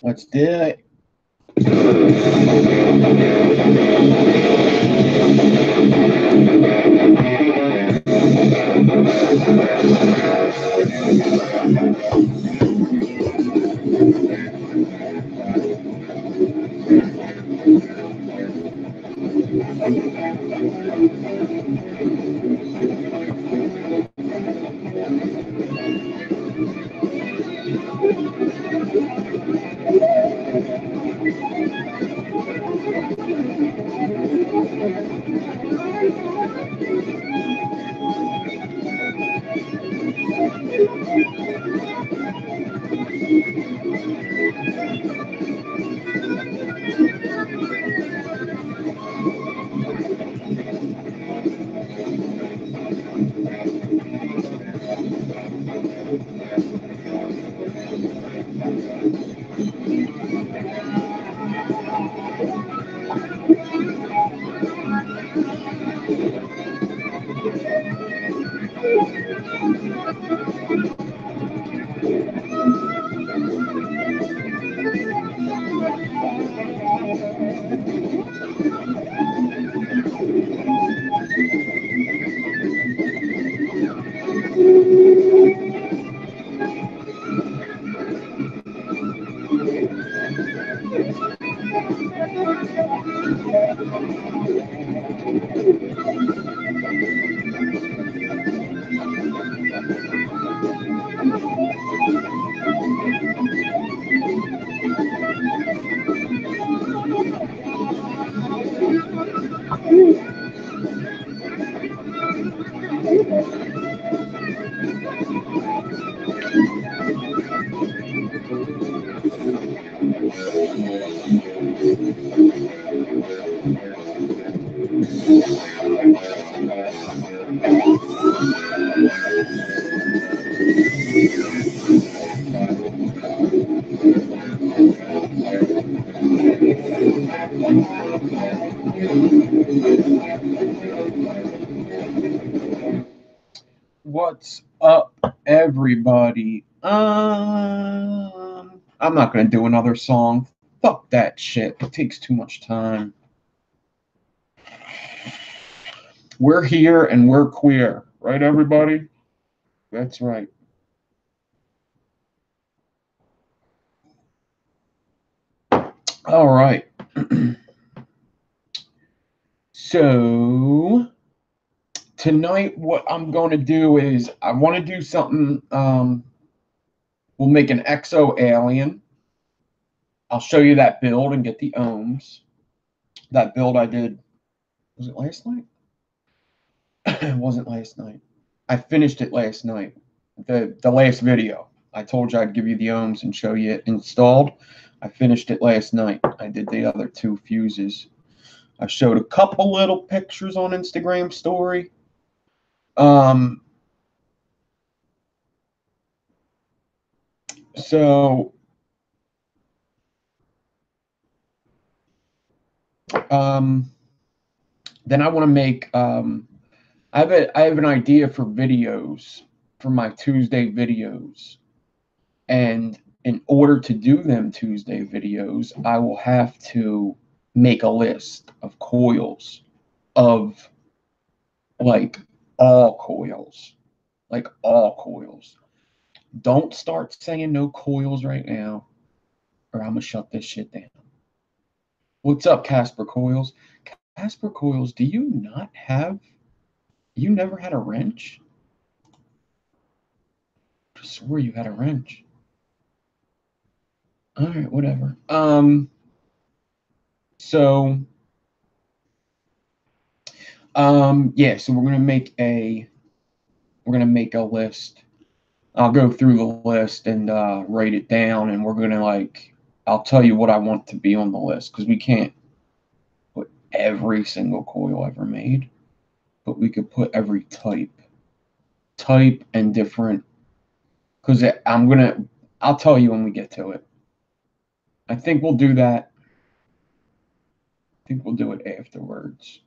Let's do it. What's up, everybody? I'm not gonna do another song. Fuck that shit. It takes too much time. We're here and we're queer, right, everybody? That's right. All right. So tonight, what I'm going to do is I want to do something. We'll make an exo alien. I'll show you that build and get the ohms. That build I did, was it last night? It wasn't last night. I finished it last night. The last video. I told you I'd give you the ohms and show you it installed. I finished it last night. I did the other two fuses. I showed a couple little pictures on Instagram story. So then I want to make I have an idea for videos, for my Tuesday videos. And in order to do them Tuesday videos, I will have to make a list of coils, of like all coils, like all coils. Don't start saying no coils right now, or I'm gonna shut this shit down. What's up, Casper Coils? Casper Coils, do you not have, you never had a wrench? I swore you had a wrench. All right, whatever. So yeah, so we're gonna make a list. I'll go through the list and write it down, and we're gonna I'll tell you what I want to be on the list, because we can't put every single coil ever made, but we could put every type and different, because I'll tell you when we get to it. I think we'll do that. I think we'll do it afterwards.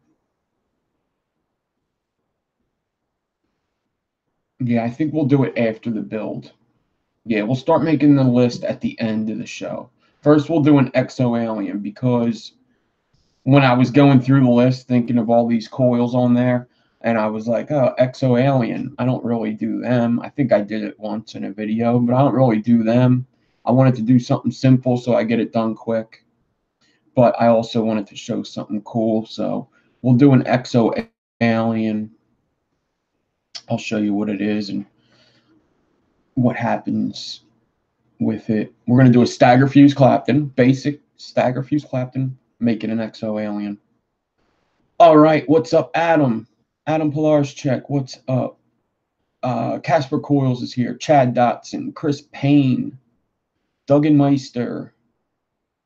Yeah, I think we'll do it after the build. Yeah, we'll start making the list at the end of the show. First, we'll do an exo alien, because when I was going through the list thinking of all these coils on there, and I was like, oh, exo alien, I don't really do them. I think I did it once in a video, but I don't really do them. I wanted to do something simple so I get it done quick, but I also wanted to show something cool, so we'll do an exo alien. I'll show you what it is and what happens with it. We're going to do a stagger fuse Clapton, basic stagger fuse Clapton, make it an exo alien. All right, what's up, Adam? Adam Pilar's check, what's up? Casper Coils is here. Chad Dotson, Chris Payne, Duggan Meister,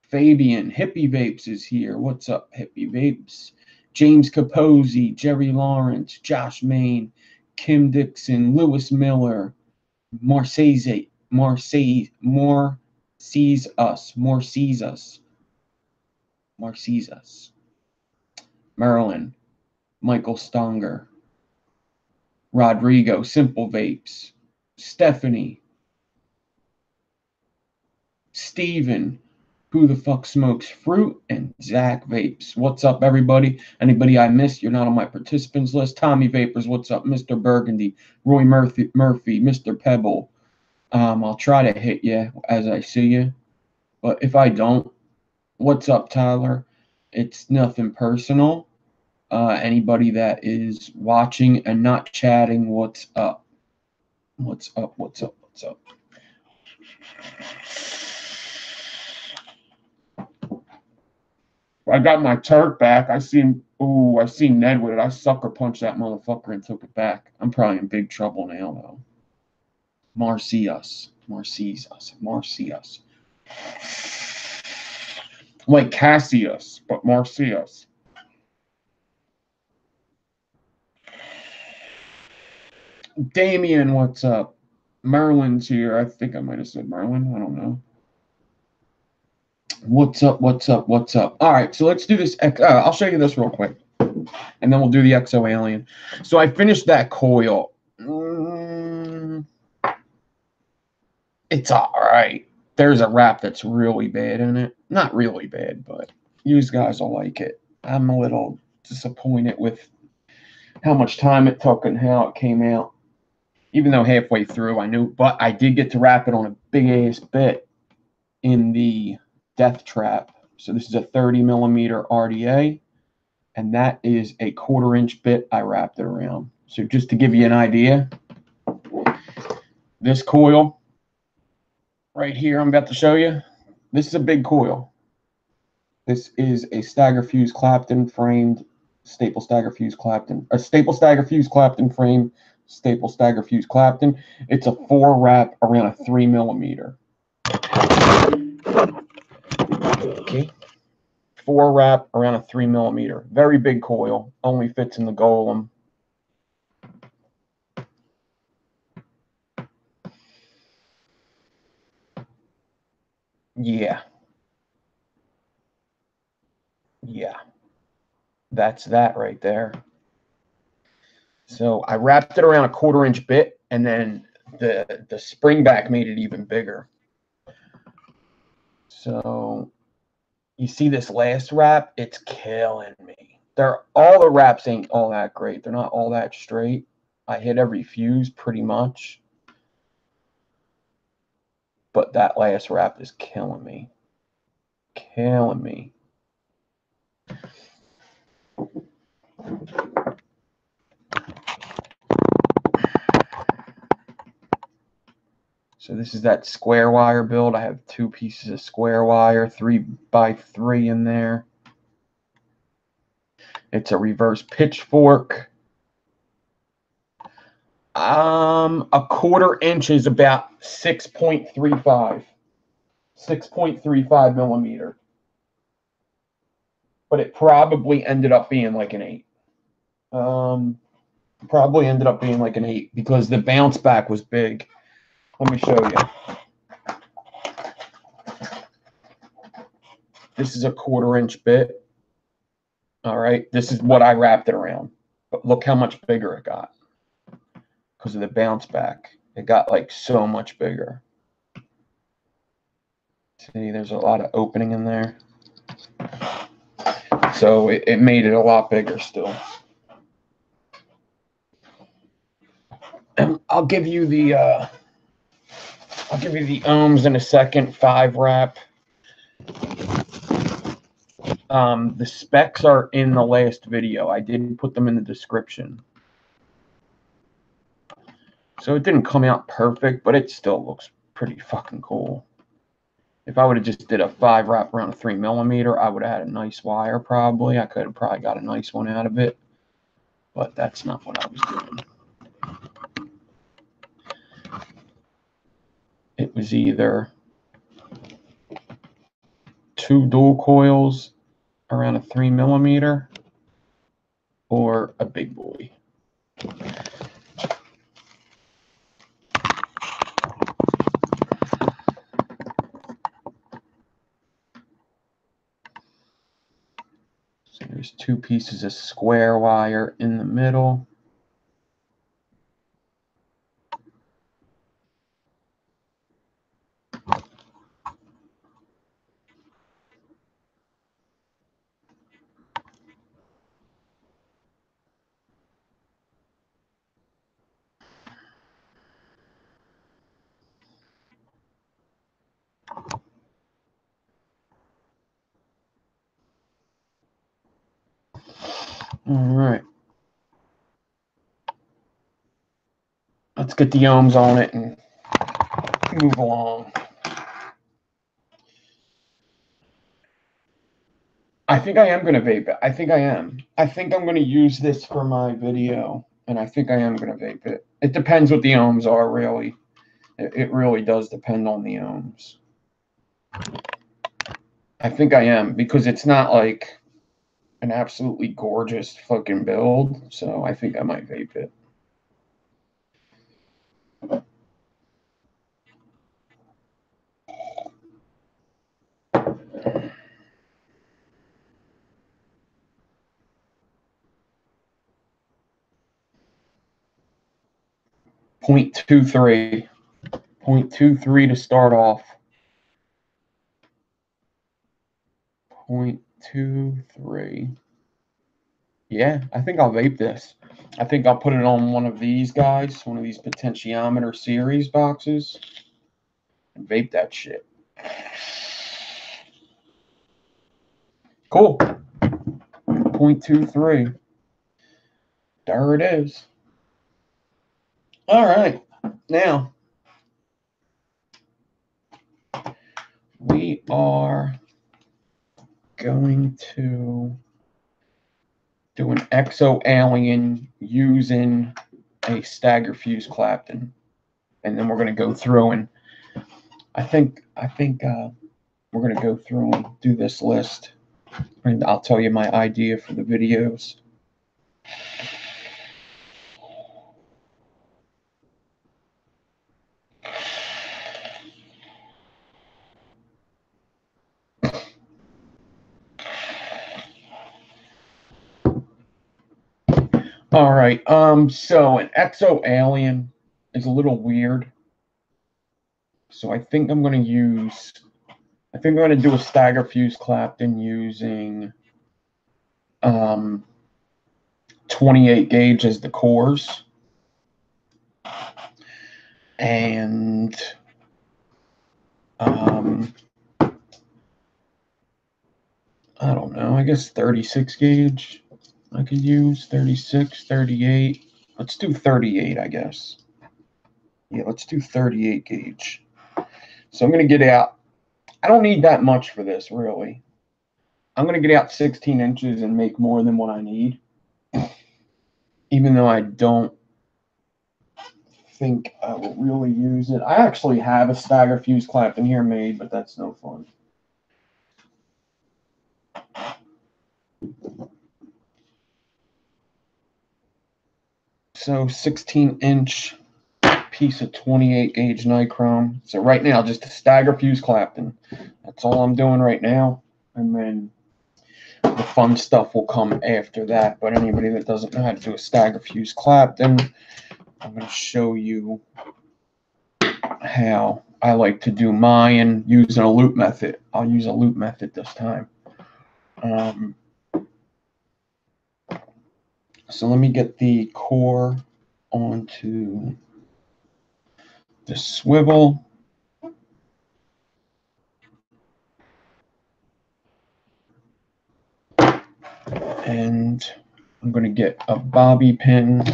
Fabian, Hippie Vapes is here. What's up, Hippie Vapes? James Capozzi, Jerry Lawrence, Josh Main, Kim Dixon, Lewis Miller, Marseilles us. Maryland, Michael Stonger, Rodrigo, Simple Vapes, Stephanie, Steven, Who the Fuck Smokes Fruit, and Zach Vapes. What's up, everybody? Anybody I missed, you're not on my participants list. Tommy Vapors, what's up? Mr. Burgundy, Roy Murphy, Mr. Pebble. I'll try to hit you as I see you, but if I don't, what's up, Tyler? It's nothing personal. Anybody that is watching and not chatting, what's up? What's up? What's up? What's up? I got my Turk back. I seen Ned with it. I sucker punched that motherfucker and took it back. I'm probably in big trouble now, though. Marseilles. Like Cassius, but Marseilles. Damien, what's up? Merlin's here. I think I might have said Merlin. I don't know. What's up? All right, so let's do this. I'll show you this real quick, and then we'll do the exo alien. So I finished that coil. It's all right. There's a wrap that's really bad in it. Not really bad, but you guys will like it. I'm a little disappointed with how much time it took and how it came out. Even though halfway through I knew, but I did get to wrap it on a big ass bit in the Death Trap. So this is a 30 millimeter RDA, and that is a 1/4 inch bit I wrapped it around. So just to give you an idea, this coil right here I'm about to show you, this is a big coil. This is a Stagger Fuse Clapton framed staple Stagger Fuse Clapton, a staple Stagger Fuse Clapton frame, staple Stagger Fuse Clapton. It's a 4 wrap around a 3 millimeter. Okay, 4 wrap around a 3 millimeter. Very big coil. Only fits in the Golem. Yeah. That's that right there. So I wrapped it around a 1/4 inch bit, and then the spring back made it even bigger. So you see this last wrap, it's killing me. All the wraps ain't all that great. They're not all that straight. I hit every fuse pretty much. But that last wrap is killing me. Killing me. So this is that square wire build. I have 2 pieces of square wire, 3x3 in there. It's a reverse pitchfork. A 1/4 inch is about 6.35 millimeter. But it probably ended up being like an 8. Probably ended up being like an 8 because the bounce back was big. Let me show you. This is a 1/4 inch bit. All right, this is what I wrapped it around. But look how much bigger it got because of the bounce back. It got like so much bigger. See, there's a lot of opening in there. So it made it a lot bigger still. And I'll give you the ohms in a second. 5 wrap. The specs are in the last video. I didn't put them in the description. So it didn't come out perfect, but it still looks pretty fucking cool. If I would have just did a 5 wrap around a 3mm, I would have had a nice wire probably. I could have probably got a nice one out of it. But that's not what I was doing. It was either 2 dual coils around a 3mm or a big boy. So there's 2 pieces of square wire in the middle. All right. Let's get the ohms on it and move along. I think I am going to vape it. I think I am. I think I'm going to use this for my video, and I think I am going to vape it. It depends what the ohms are, really. It really does depend on the ohms. I think I am, because it's not like an absolutely gorgeous fucking build, so I think I might vape it. .23 to start off. 0.23. Yeah, I think I'll vape this. I think I'll put it on one of these guys, one of these potentiometer series boxes, and vape that shit. Cool. 0.23. There it is. All right. Now, we are going to do an exo alien using a Staggered fuse Clapton, and then we're going to go through and I think we're going to go through and do this list, and I'll tell you my idea for the videos. All right. So an exo alien is a little weird. So I think I'm going to do a Staggered fuse Clapton using 28 gauge as the cores. And I don't know, I guess 36 gauge I could use. 36, 38. Let's do 38, I guess. Yeah, let's do 38 gauge. So I'm going to get out, I don't need that much for this, really. I'm going to get out 16 inches and make more than what I need. Even though I don't think I will really use it. I actually have a Staggered fuse Clapton here made, but that's no fun. So 16-inch piece of 28 gauge nichrome. So right now, just a Staggered fuse Clapton. That's all I'm doing right now. And then the fun stuff will come after that. But anybody that doesn't know how to do a Staggered fuse Clapton, I'm going to show you how I like to do mine using a loop method. I'll use a loop method this time. So let me get the core onto the swivel. And I'm going to get a bobby pin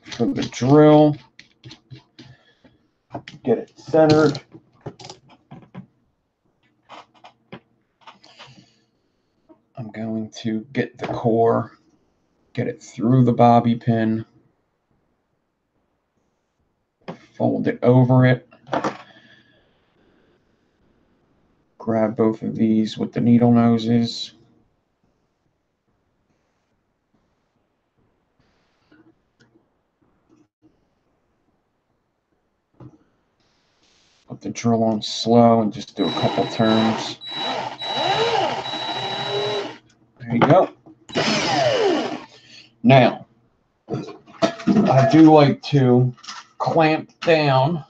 for the drill. Get it centered. I'm going to get the core, get it through the bobby pin, fold it over it, grab both of these with the needle noses, put the drill on slow and just do a couple turns. There you go. Now, I do like to clamp down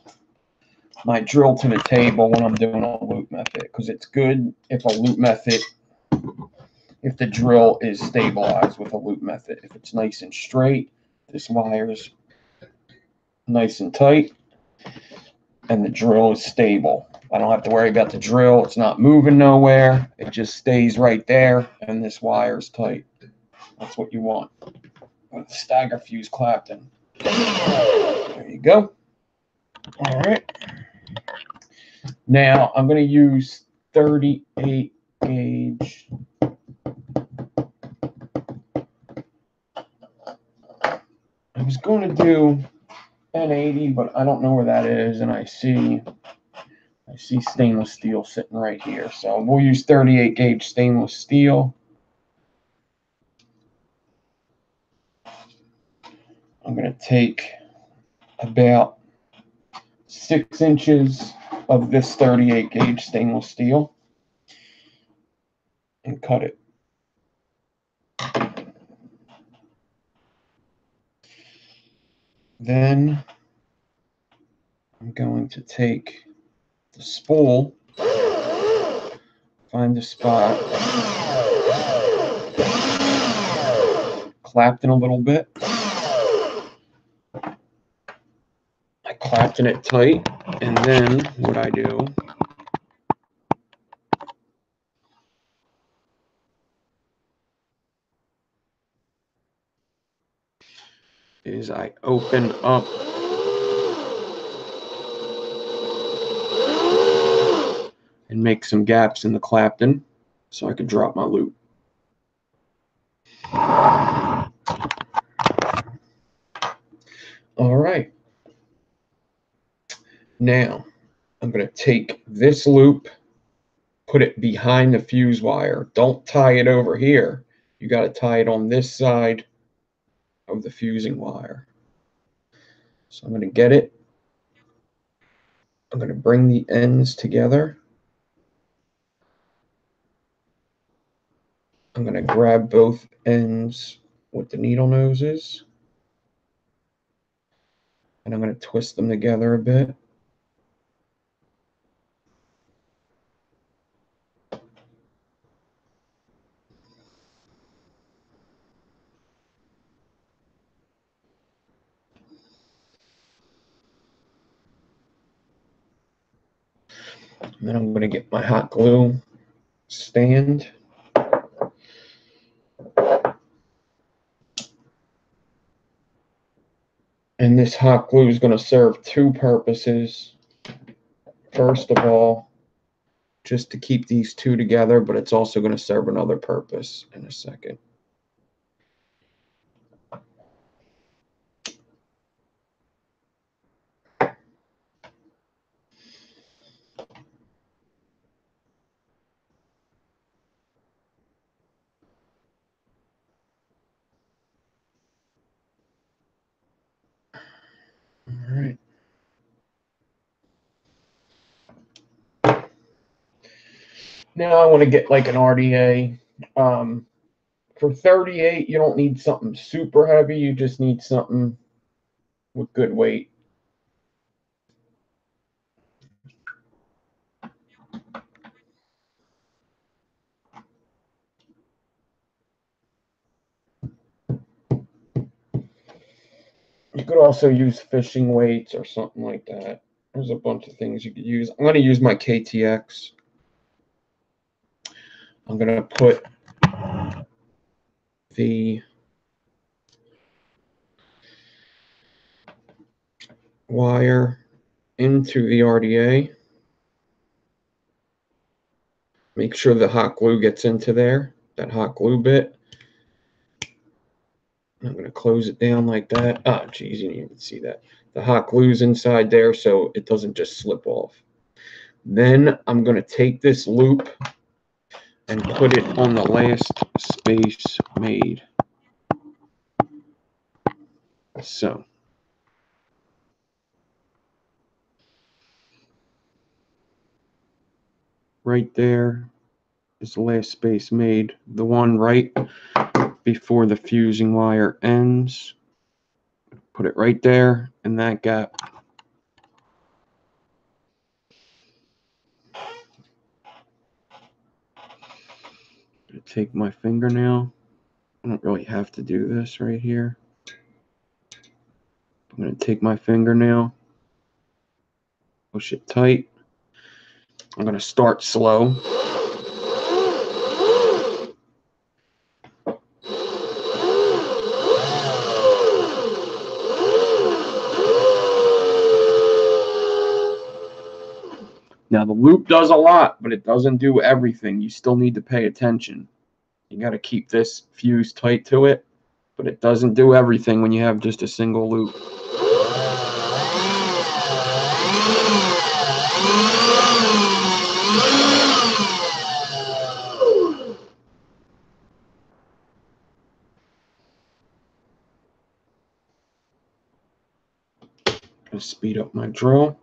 my drill to the table when I'm doing a loop method, because it's good if a loop method, if the drill is stabilized with a loop method. If it's nice and straight, this wire's nice and tight, and the drill is stable. I don't have to worry about the drill. It's not moving nowhere. It just stays right there, and this wire is tight. That's what you want with stagger fuse Clapton. There you go. All right. Now I'm going to use 38 gauge. I was going to do N80, but I don't know where that is, and I see stainless steel sitting right here. So we'll use 38 gauge stainless steel. I'm going to take about 6 inches of this 38 gauge stainless steel and cut it. Then I'm going to take the spool, find the spot, Clapton a little bit. I Clapton it tight, and then what I do is I open up and make some gaps in the Clapton so I can drop my loop. All right. Now I'm going to take this loop, put it behind the fuse wire. Don't tie it over here. You got to tie it on this side of the fusing wire. So I'm going to get it. I'm going to bring the ends together. I'm going to grab both ends with the needle noses, and I'm going to twist them together a bit. And then I'm going to get my hot glue stand. And this hot glue is going to serve two purposes. First of all, just to keep these two together, but it's also going to serve another purpose in a second. All right. Now I want to get like an RDA. For 38, you don't need something super heavy. You just need something with good weight. You could also use fishing weights or something like that. There's a bunch of things you could use. I'm going to use my KTX. I'm going to put the wire into the RDA. Make sure the hot glue gets into there, that hot glue bit. I'm going to close it down like that. Oh, geez, you didn't even see that. The hot glue's inside there so it doesn't just slip off. Then I'm going to take this loop and put it on the last space made. So. Right there is the last space made. The one right before the fusing wire ends. Put it right there in that gap. Take my fingernail. I don't really have to do this right here. I'm going to take my fingernail, push it tight. I'm going to start slow. Now the loop does a lot, but it doesn't do everything. You still need to pay attention. You got to keep this fuse tight to it, but it doesn't do everything when you have just a single loop. Gonna speed up my drill.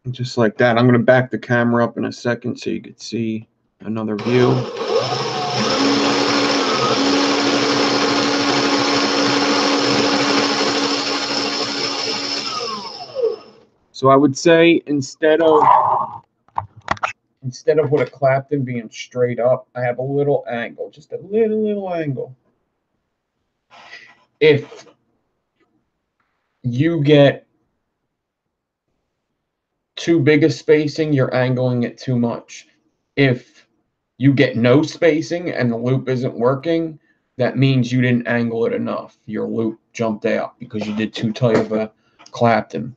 Just like that. I'm going to back the camera up in a second so you could see another view. So I would say instead of with a Clapton being straight up, I have a little angle, just a little angle. If you get too big a spacing, you're angling it too much. If you get no spacing and the loop isn't working, that means you didn't angle it enough. Your loop jumped out because you did too tight of a Clapton.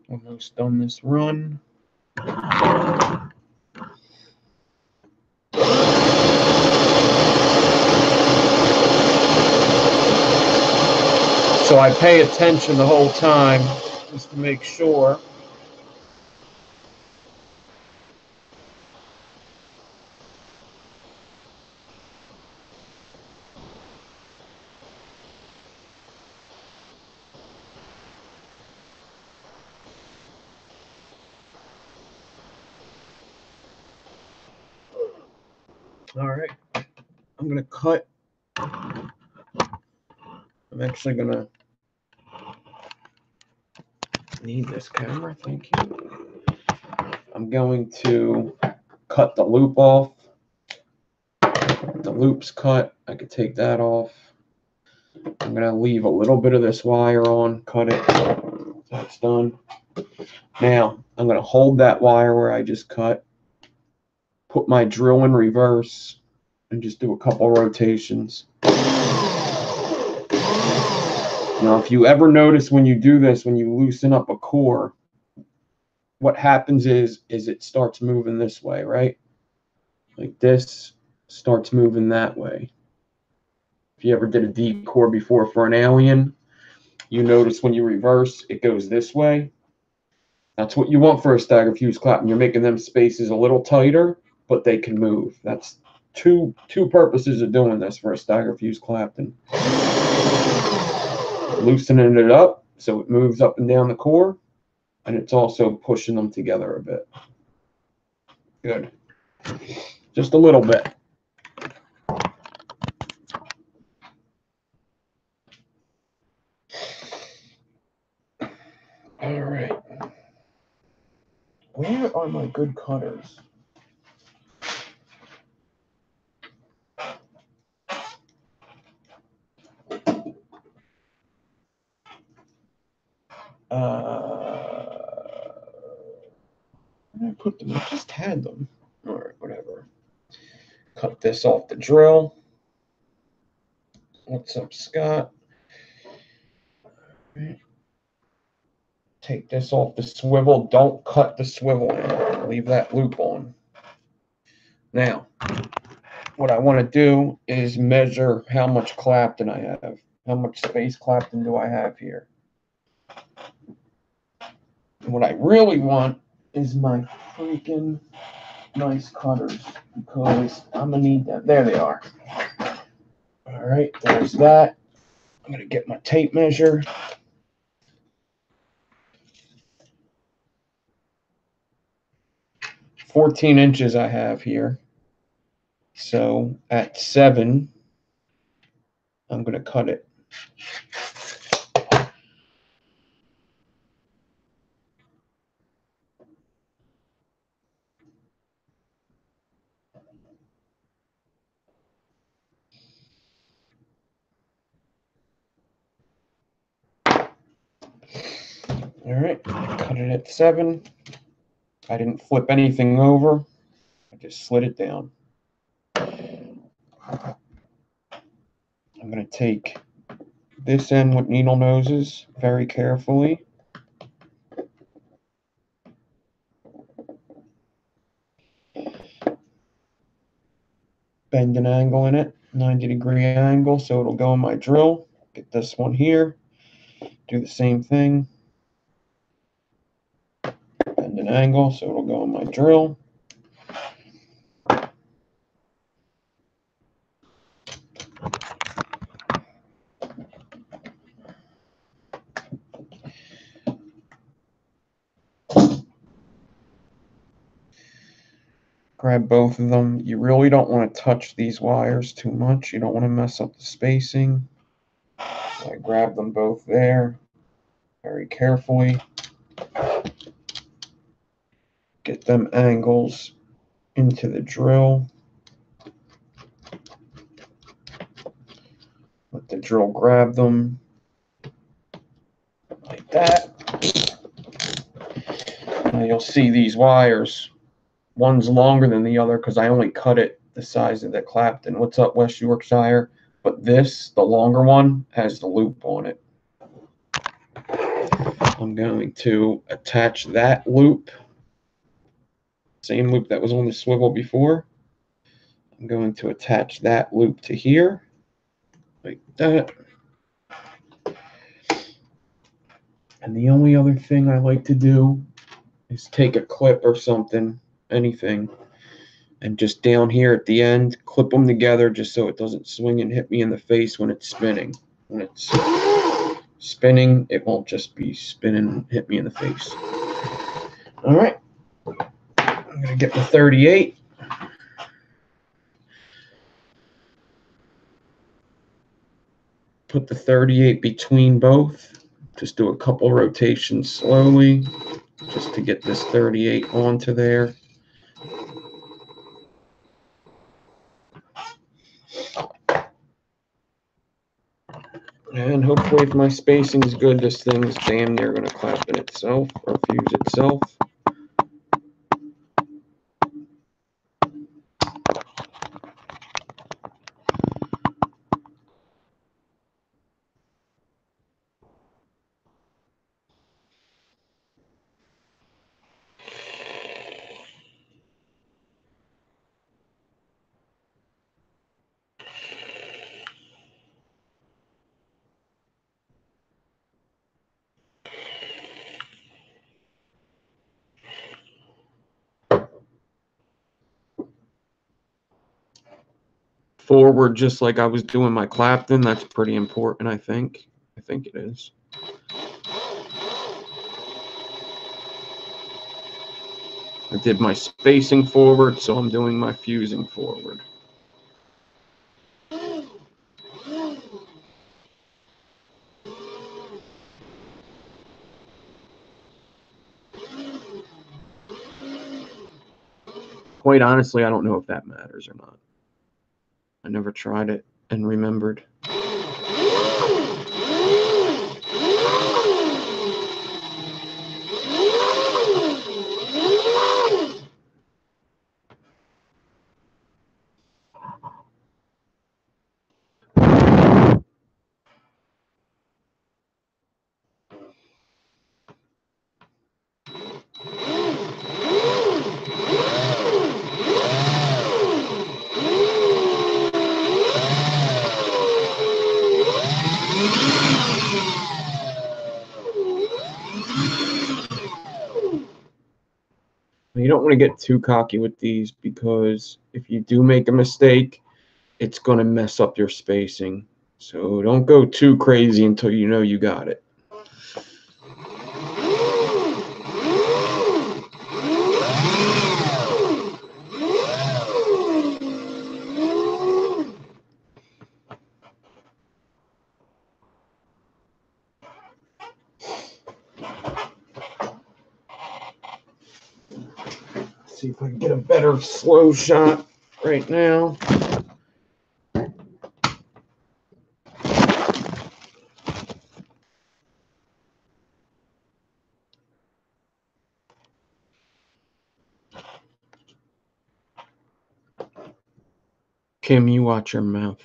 Almost done this run. So I pay attention the whole time just to make sure. All right, I'm gonna cut. I'm actually gonna need this camera, thank you. I'm going to cut the loop off. The loop's cut, I could take that off. I'm going to leave a little bit of this wire on, cut it. That's done. Now, I'm going to hold that wire where I just cut, put my drill in reverse, and just do a couple rotations. Now, if you ever notice when you do this, when you loosen up a core, what happens is it starts moving this way, right? Like this starts moving that way. If you ever did a decored before for an alien, you notice when you reverse, it goes this way. That's what you want for a stagger fuse Clapton. You're making them spaces a little tighter, but they can move. That's two purposes of doing this for a stagger fuse Clapton. Loosening it up so it moves up and down the core, and it's also pushing them together a bit. Good. Just a little bit. All right. Where are my good cutters? Where did I put them? I just had them. All right, whatever. Cut this off the drill. What's up, Scott? Take this off the swivel. Don't cut the swivel in. Leave that loop on. Now, what I want to do is measure how much Clapton I have. How much space Clapton do I have here? And what I really want is my freaking nice cutters, because I'm going to need them. There they are. All right, there's that. I'm going to get my tape measure. "14 inches I have here. So at 7, I'm going to cut it. All right, cut it at 7. I didn't flip anything over. I just slid it down. I'm going to take this end with needle noses very carefully. Bend an angle in it, 90-degree angle, so it'll go in my drill. Get this one here. Do the same thing. Bend an angle, so it'll go in my drill. Grab both of them. You really don't want to touch these wires too much. You don't want to mess up the spacing. So I grab them both there very carefully. Get them angles into the drill. Let the drill grab them like that. Now you'll see these wires. One's longer than the other because I only cut it the size of the Clapton. What's up, West Yorkshire? But this, the longer one, has the loop on it. I'm going to attach that loop, same loop that was on the swivel before. I'm going to attach that loop to here, like that. And the only other thing I like to do is take a clip or something, anything, and just down here at the end, clip them together just so it doesn't swing and hit me in the face when it's spinning. When it's spinning, it won't just be spinning and hit me in the face. All right, I'm gonna get the 38. Put the 38 between both. Just do a couple rotations slowly, just to get this 38 onto there. And hopefully if my spacing is good, this thing's damn near going to clap in itself or fuse itself. Forward, just like I was doing my Clapton. That's pretty important, I think. I think it is. I did my spacing forward, so I'm doing my fusing forward. Quite honestly, I don't know if that matters or not. I never tried it and remembered. You don't want to get too cocky with these because if you do make a mistake, it's going to mess up your spacing. So don't go too crazy until you know you got it. See if I can get a better slow shot right now. Kim, you watch your mouth.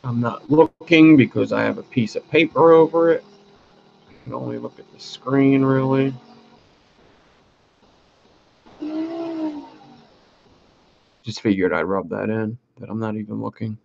I'm not looking because I have a piece of paper over it. I can only look at the screen, really. Just figured I'd rub that in, but I'm not even looking.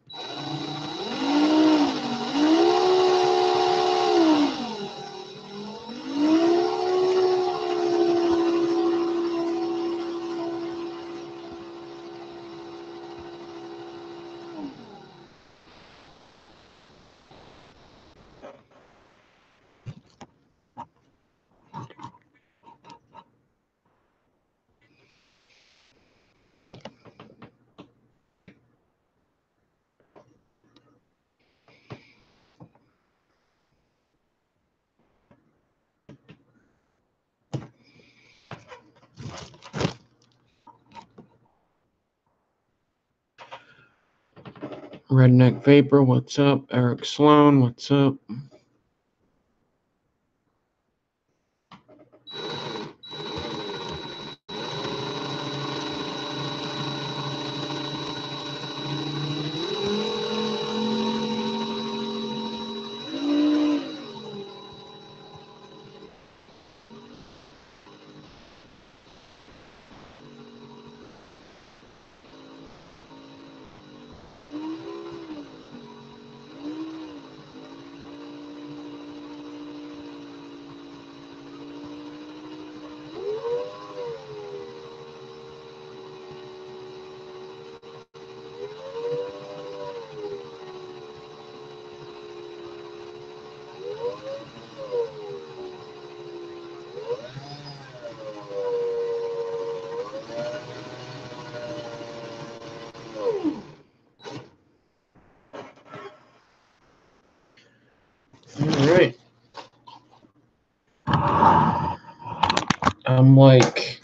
Redneck Vapor, what's up? Eric Sloan, what's up? I'm like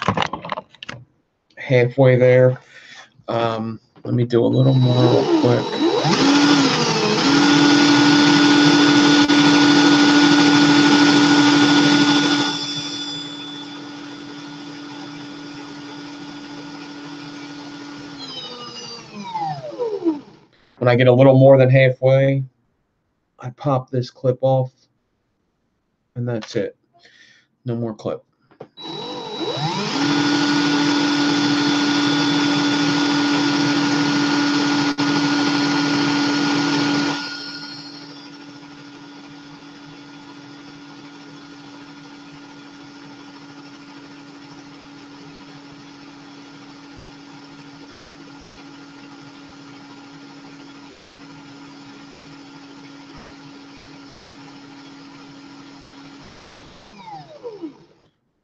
halfway there. Let me do a little more real quick. When I get a little more than halfway, I pop this clip off, and that's it. No more clip.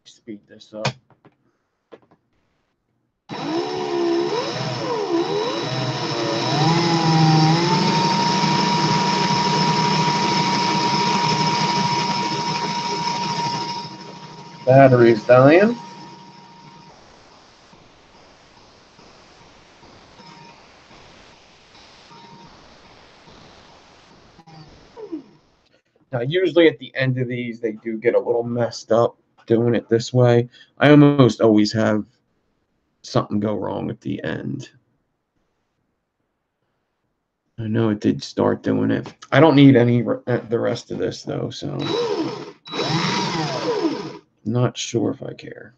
Speed this up. Battery's dying. Now, usually at the end of these, they do get a little messed up doing it this way. I almost always have something go wrong at the end. I know it did start doing it. I don't need any the rest of this, though, so not sure if I care.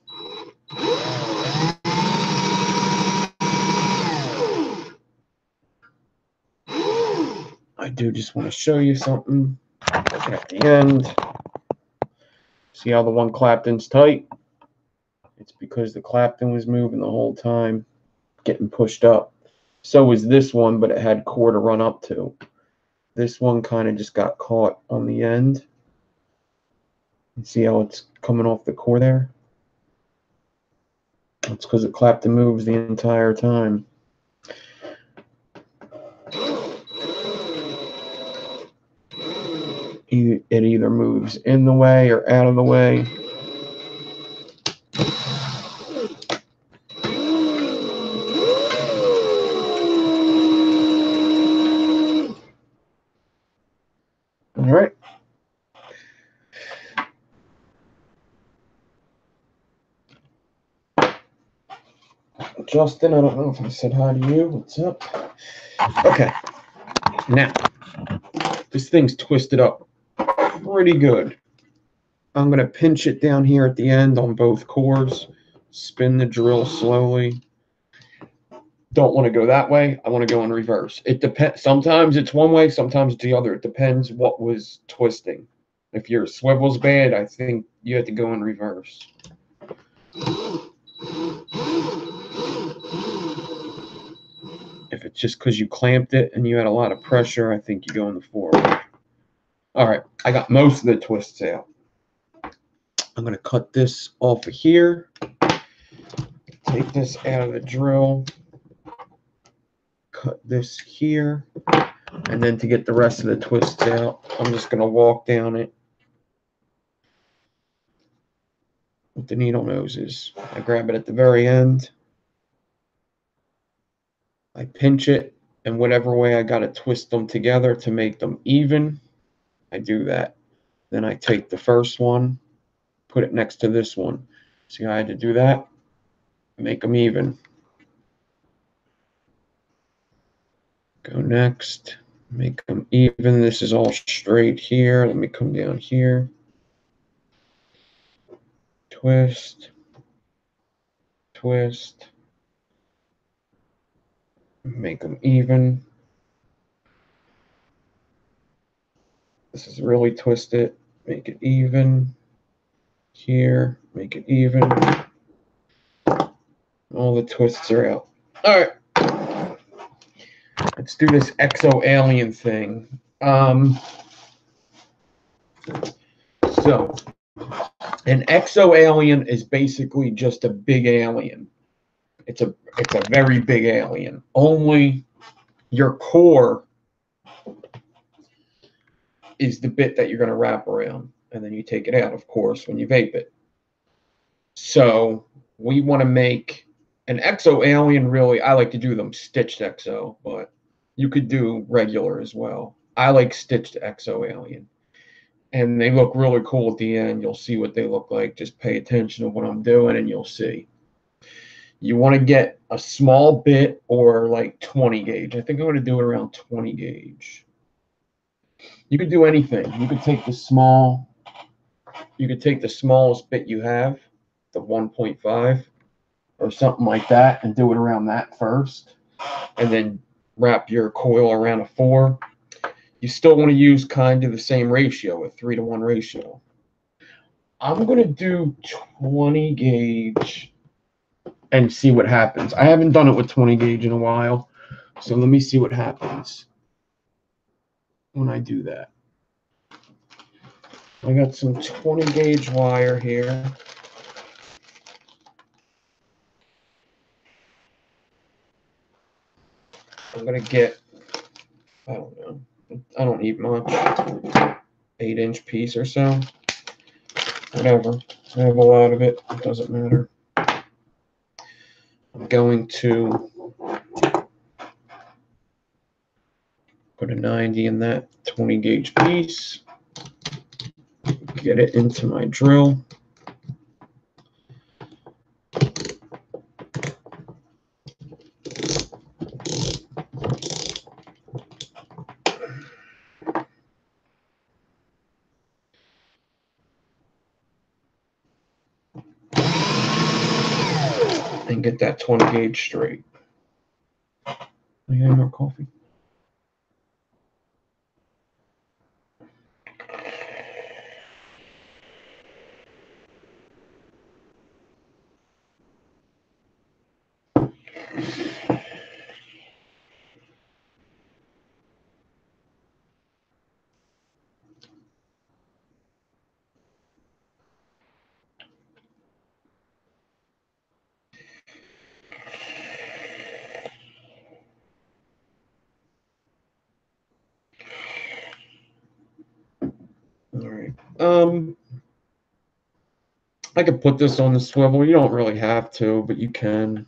I do just want to show you something at the end. See how the one Clapton's tight? It's because the Clapton was moving the whole time, getting pushed up. So was this one, but it had core to run up to. This one kind of just got caught on the end. You see how it's coming off the core there? That's because the Clapton moves the entire time. It either moves in the way or out of the way. All right. Justin, I don't know if I said hi to you. What's up? Okay. Now, this thing's twisted up pretty good. I'm going to pinch it down here at the end on both cores, spin the drill slowly. Don't want to go that way. I want to go in reverse. It depends. Sometimes it's one way, sometimes it's the other. It depends what was twisting. If your swivel's bad, I think you have to go in reverse. If it's just because you clamped it and you had a lot of pressure, I think you go in the forward. All right, I got most of the twists out. I'm going to cut this off of here. Take this out of the drill. Cut this here. And then to get the rest of the twists out, I'm just going to walk down it with the needle noses. I grab it at the very end. I pinch it, and whatever way I got to twist them together to make them even, I do that. Then I take the first one, put it next to this one. See how I had to do that? Make them even. Go next, make them even. This is all straight here. Let me come down here. Twist, twist. Make them even. This is really twisted. Make it even. Here, make it even. All the twists are out. All right. Let's do this exo alien thing. So, an exo alien is basically just a big alien. It's a very big alien. Only your core is the bit that you're going to wrap around, and then you take it out, of course, when you vape it. So we want to make an exo alien. Really, I like to do them stitched exo, but you could do regular as well. I like stitched exo alien, and they look really cool at the end. You'll see what they look like. Just pay attention to what I'm doing, and you'll see. You want to get a small bit or like 20 gauge. I think I'm going to do it around 20 gauge. You could do anything. You could take the smallest bit you have, the 1.5 or something like that, and do it around that first, and then wrap your coil around a 4. You still want to use kind of the same ratio, a 3-to-1 ratio. I'm going to do 20 gauge and see what happens. I haven't done it with 20 gauge in a while, so let me see what happens when I do that. I got some 20 gauge wire here. I'm going to get, I don't know, I don't need much, 8-inch piece or so. Whatever. I have a lot of it. It doesn't matter. I'm going to put a 90 in that 20 gauge piece. Get it into my drill. And get that 20 gauge straight. I need more coffee. All right. I could put this on the swivel. You don't really have to, but you can.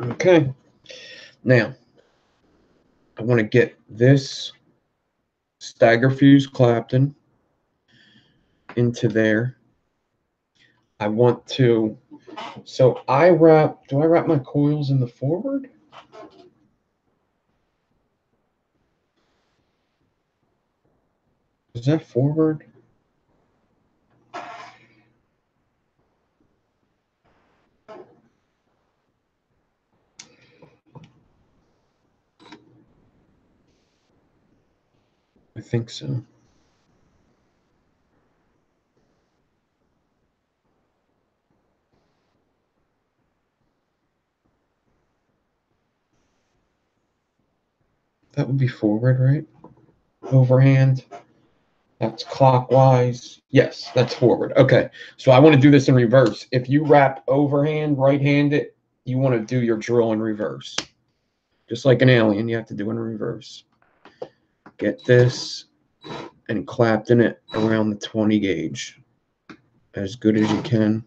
Okay. Now, I want to get this stagger fuse Clapton into there. I want to, so do I wrap my coils in the forward? Is that forward? I think so. That would be forward, right? Overhand. That's clockwise. Yes, that's forward. Okay, so I want to do this in reverse. If you wrap overhand, right-handed, you want to do your drill in reverse. Just like an alien, you have to do it in reverse. Get this and Clapton it around the 20 gauge as good as you can.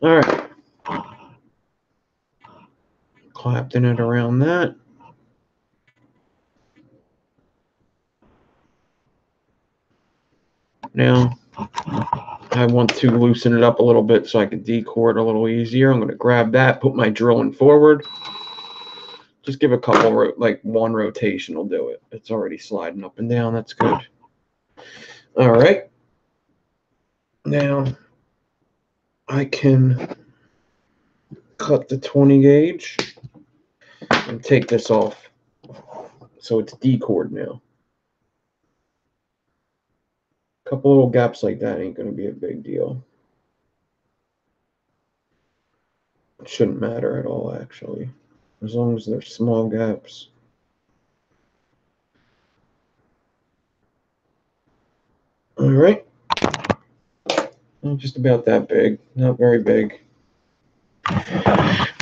All right. Clapton it around that. Now, I want to loosen it up a little bit so I can decord a little easier. I'm going to grab that, put my drilling forward. Just give a couple, like one rotation will do it. It's already sliding up and down. That's good. All right. Now, I can cut the 20 gauge and take this off. So it's decored now. A couple little gaps like that ain't going to be a big deal. It shouldn't matter at all, actually, as long as they're small gaps. All right. Just about that big, not very big.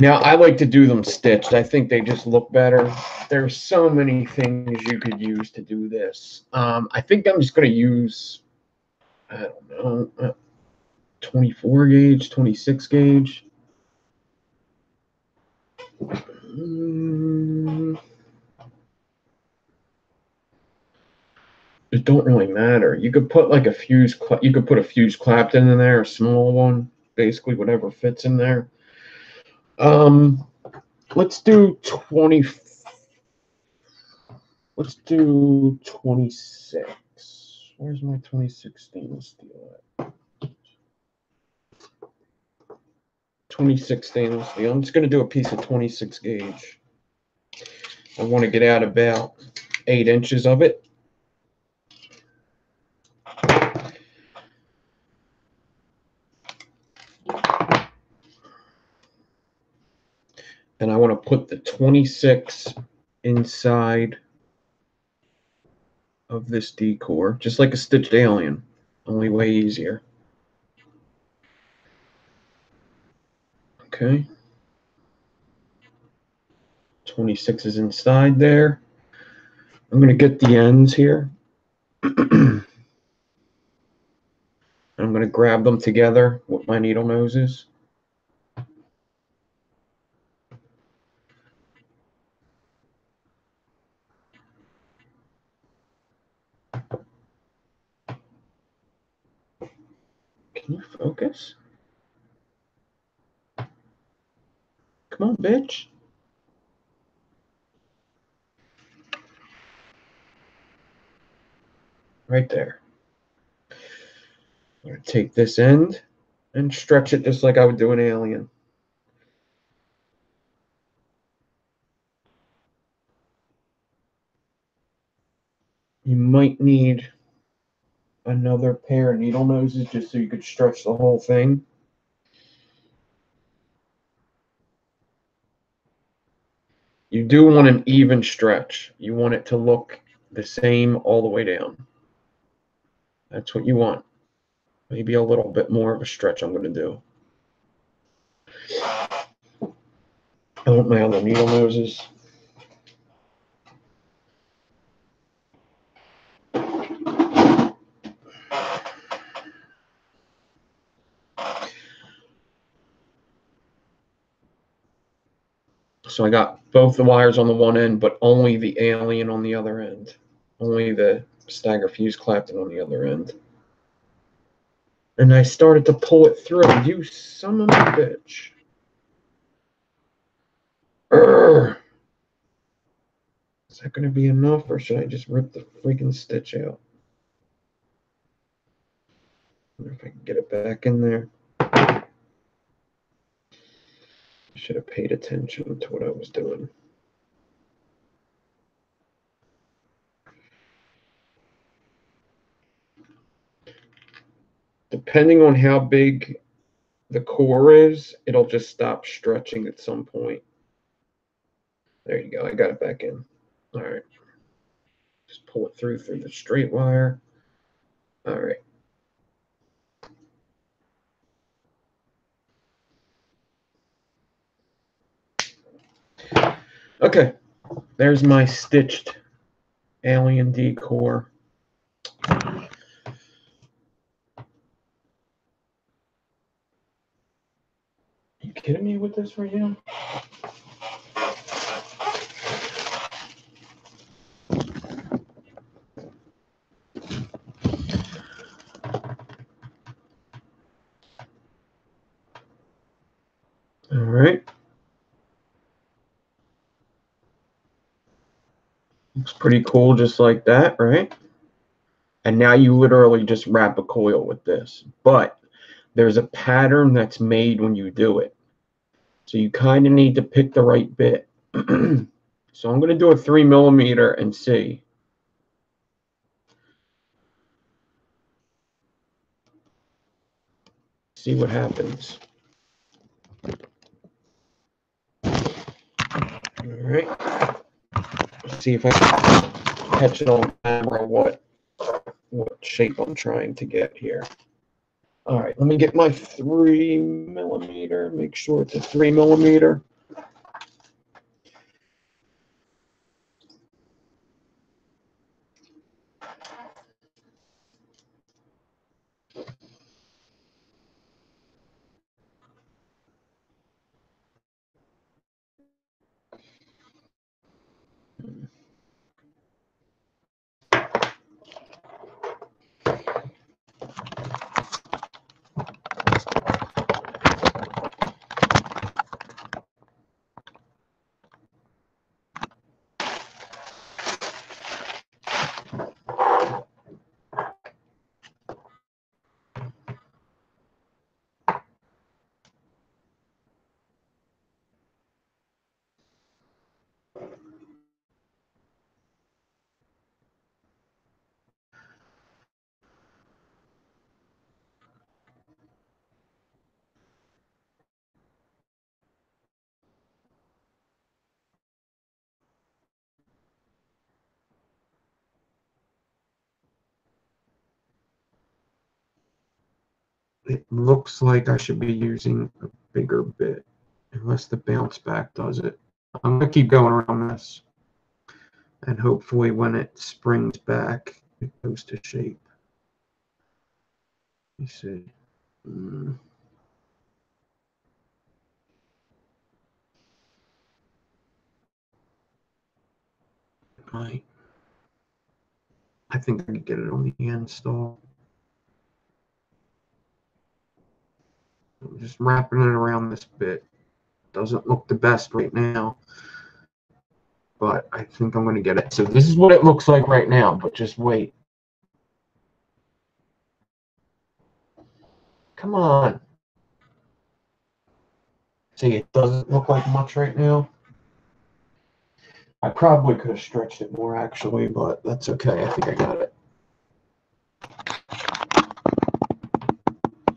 Now, I like to do them stitched. I think they just look better. There's so many things you could use to do this. I think I'm just going to use, I don't know, 24 gauge, 26 gauge. It don't really matter. You could put like a fuse. You could put a fuse Clapton in there, a small one, basically whatever fits in there. Let's do 20. Let's do 26. Where's my 26 stainless steel at? 26 stainless steel. I'm just going to do a piece of 26 gauge. I want to get out about 8 inches of it. And I want to put the 26 inside of this decor, just like a stitched alien, only way easier. Okay. 26 is inside there. I'm going to get the ends here. I'm going to grab them together with my needle noses. Can you focus? Come on, bitch. Right there. I'm going to take this end and stretch it just like I would do an alien. You might need another pair of needle noses just so you could stretch the whole thing. You do want an even stretch. You want it to look the same all the way down. That's what you want. Maybe a little bit more of a stretch I'm going to do. I want my other needle noses. So I got both the wires on the one end, but only the alien on the other end. Only the stagger fuse Clapton on the other end. And I started to pull it through. You son of a bitch. Urgh. Is that going to be enough, or should I just rip the freaking stitch out? I wonder if I can get it back in there. I should have paid attention to what I was doing. Depending on how big the core is, it'll just stop stretching at some point. There you go. I got it back in. All right. Just pull it through the straight wire. All right. Okay. There's my stitched alien decor. kidding me with this right now? All right. Looks pretty cool just like that, right? And now you literally just wrap a coil with this. But there's a pattern that's made when you do it. So you kind of need to pick the right bit. So I'm going to do a 3mm and see. See what happens. All right. Let's see if I can catch it on camera what shape I'm trying to get here. All right, let me get my 3mm. Make sure it's a 3mm. It looks like I should be using a bigger bit, unless the bounce back does it. I'm going to keep going around this, and hopefully when it springs back, it goes to shape. Let me see. Right. I think I can get it on the install. I'm just wrapping it around this bit. Doesn't look the best right now, but I think I'm going to get it. So this is what it looks like right now, but just wait. Come on. See, it doesn't look like much right now. I probably could have stretched it more, actually, but that's okay. I think I got it.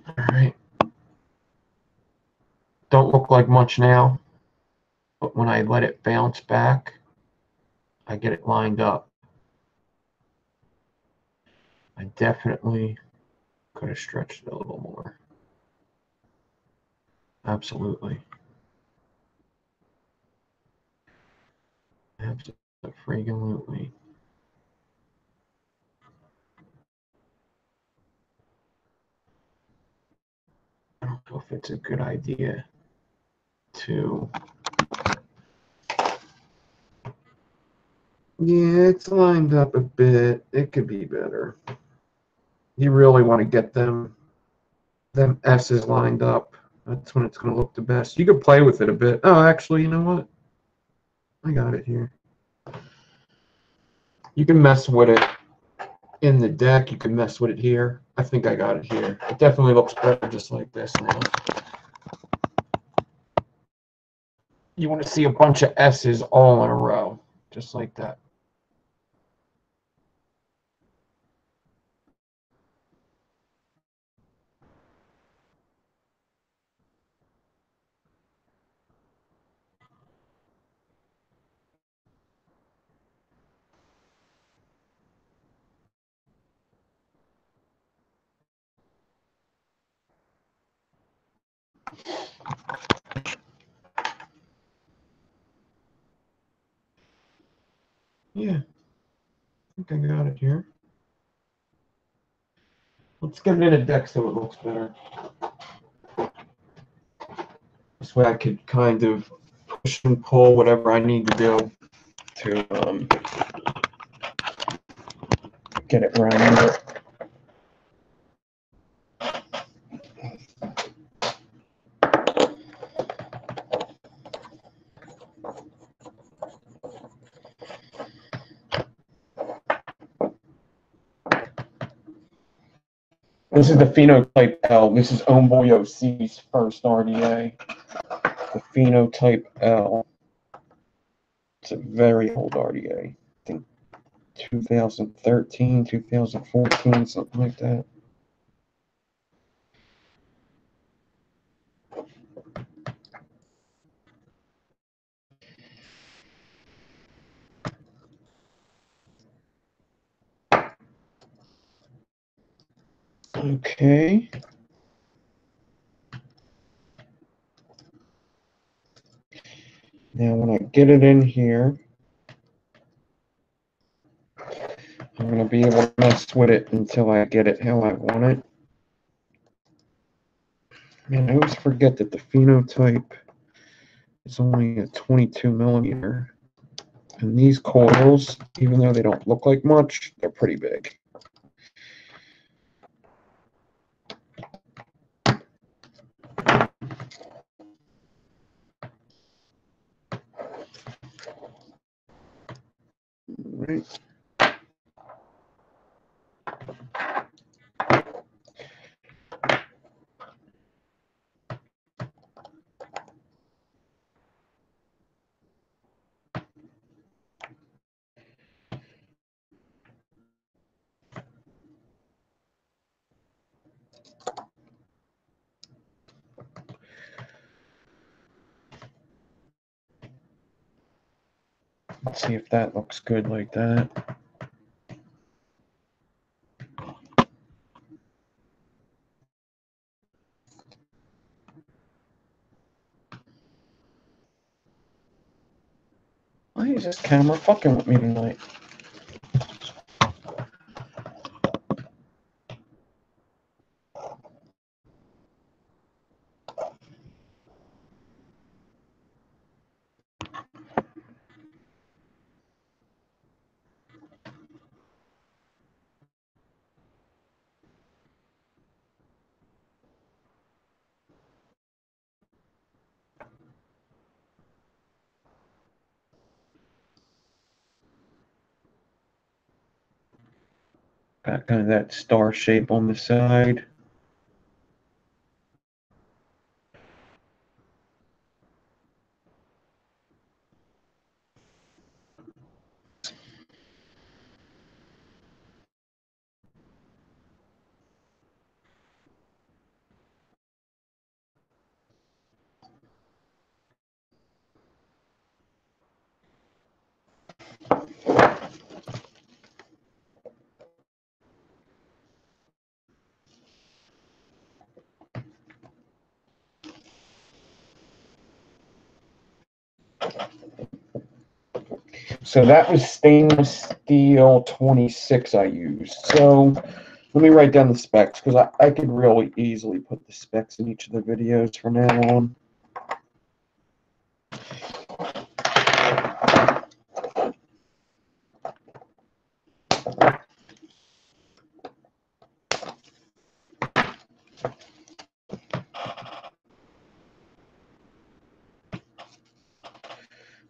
All right. Don't look like much now, but when I let it bounce back, I get it lined up. I definitely could have stretched it a little more. Absolutely. Absolutely. I don't know if it's a good idea to. Yeah, it's lined up a bit. It could be better. You really want to get them S's lined up. That's when it's going to look the best. You could play with it a bit. Oh, actually, you know what? I got it here. You can mess with it in the deck. You can mess with it here. I think I got it here. It definitely looks better just like this now. You want to see a bunch of S's all in a row, just like that. Yeah, I think I got it here. Let's get it in a deck so it looks better. This way I could kind of push and pull whatever I need to do to get it round. This is the Phenotype L. This is Homeboy OC's first RDA. The Phenotype L. It's a very old RDA. I think 2013, 2014, something like that. Okay. Now when I get it in here, I'm going to be able to mess with it until I get it how I want it. Man, I always forget that the Phenotype is only a 22 millimeter. And these coils, even though they don't look like much, they're pretty big. Right. Let's see if that looks good like that. Why is this camera fucking with me tonight? Got kind of that star shape on the side. So that was stainless steel 26 I used. So let me write down the specs because I could really easily put the specs in each of the videos from now on.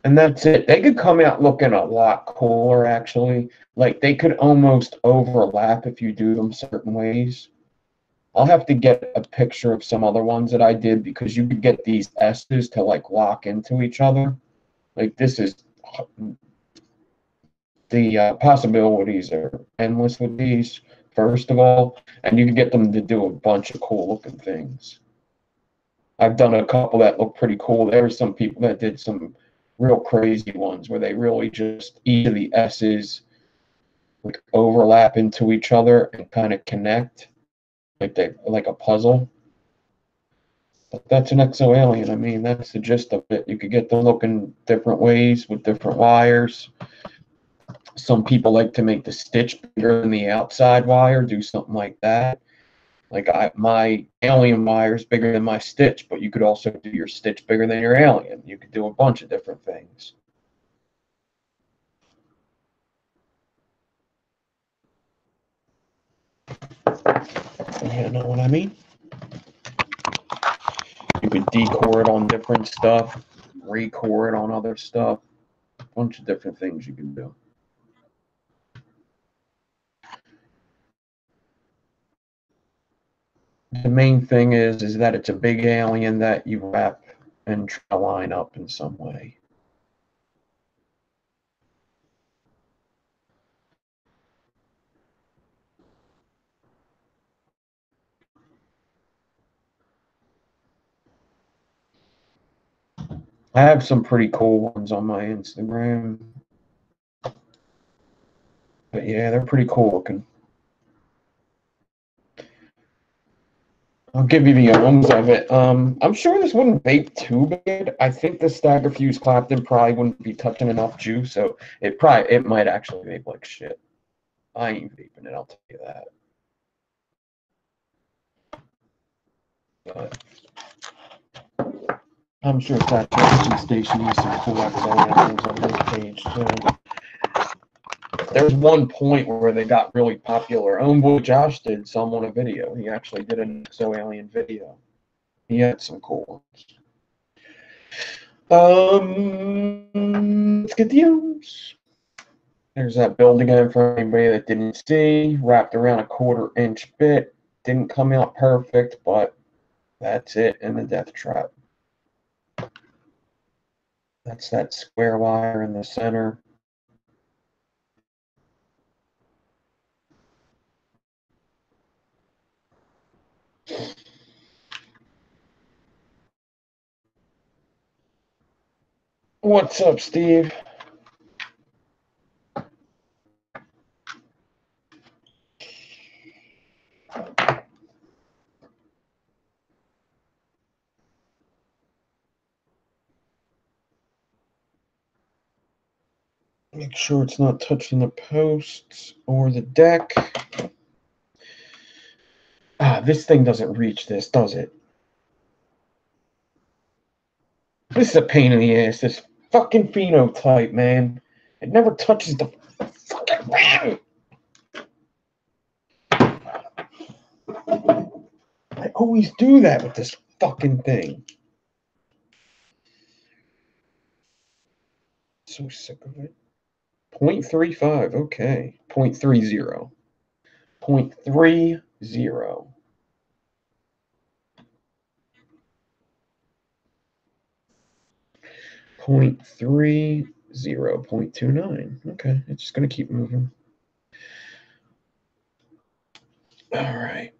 And that's it. They could come out looking a lot cooler, actually. Like, they could almost overlap if you do them certain ways. I'll have to get a picture of some other ones that I did because you could get these S's to, like, lock into each other. Like, this is... The possibilities are endless with these, first of all. And you can get them to do a bunch of cool-looking things. I've done a couple that look pretty cool. There were some people that did some real crazy ones where they really just each of the S's like overlap into each other and kind of connect like a puzzle. But that's an exo-alien. I mean, that's the gist of it. You could get them looking different ways with different wires. Some people like to make the stitch bigger than the outside wire, do something like that. Like my alien wire is bigger than my stitch, but you could also do your stitch bigger than your alien. You could do a bunch of different things. You know what I mean? You could decored on different stuff, record on other stuff. A bunch of different things you can do. The main thing is that it's a big alien that you wrap and try to line up in some way. I have some pretty cool ones on my Instagram. But yeah, they're pretty cool looking. I'll give you the ohms of it. I'm sure this wouldn't vape too bad. I think the Stagger Fuse Clapton probably wouldn't be touching enough juice, so it might actually vape like shit. I ain't vaping it, I'll tell you that. But I'm sure Saturation Station has some cool XOMs on this page too. There's one point where they got really popular. Homeboy Josh did some on a video. He actually did an XO Alien video. He had some cool ones. Let's get the ohms. There's that build again for anybody that didn't see. Wrapped around a 1/4-inch bit. Didn't come out perfect, but that's it in the death trap. That's that square wire in the center. What's up, Steve? Make sure it's not touching the posts or the deck. This thing doesn't reach this, does it? This is a pain in the ass, this fucking phenotype, man. It never touches the fucking ground. I always do that with this fucking thing. So sick of it. 0.35, okay. 0.30. 0.30. 0.30, 0.29. Okay, it's just going to keep moving. All right.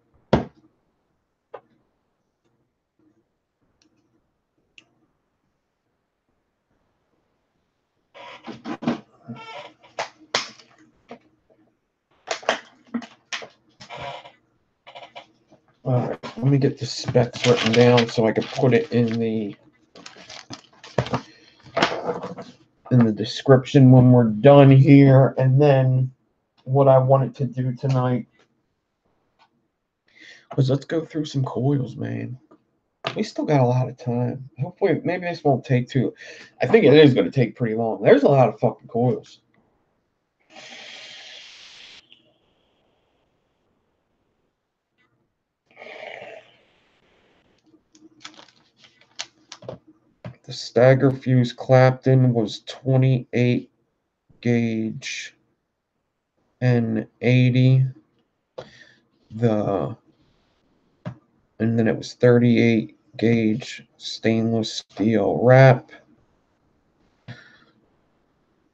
All right, let me get the specs written down so I can put it in the description when we're done here. And then what I wanted to do tonight was let's go through some coils, man. We still got a lot of time. Hopefully, maybe this won't take too. I think it is going to take pretty long. There's a lot of fucking coils. The Stagger Fuse Clapton was 28 gauge and 80. And then it was 38 gauge stainless steel wrap,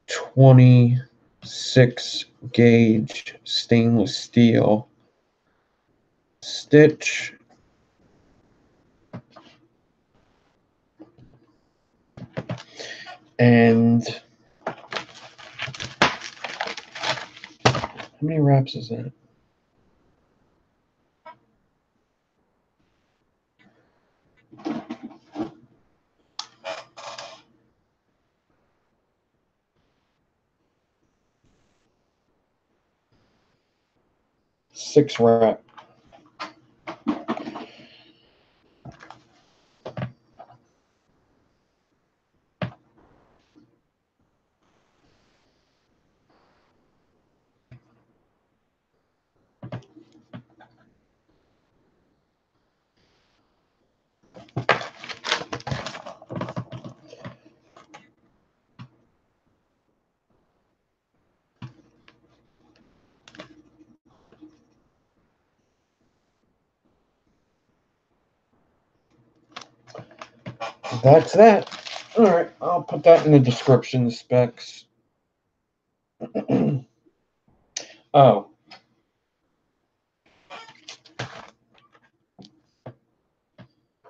26 gauge stainless steel stitch, and how many wraps is that? Six wrap. that's that. All right, I'll put that in the description, the specs. Oh.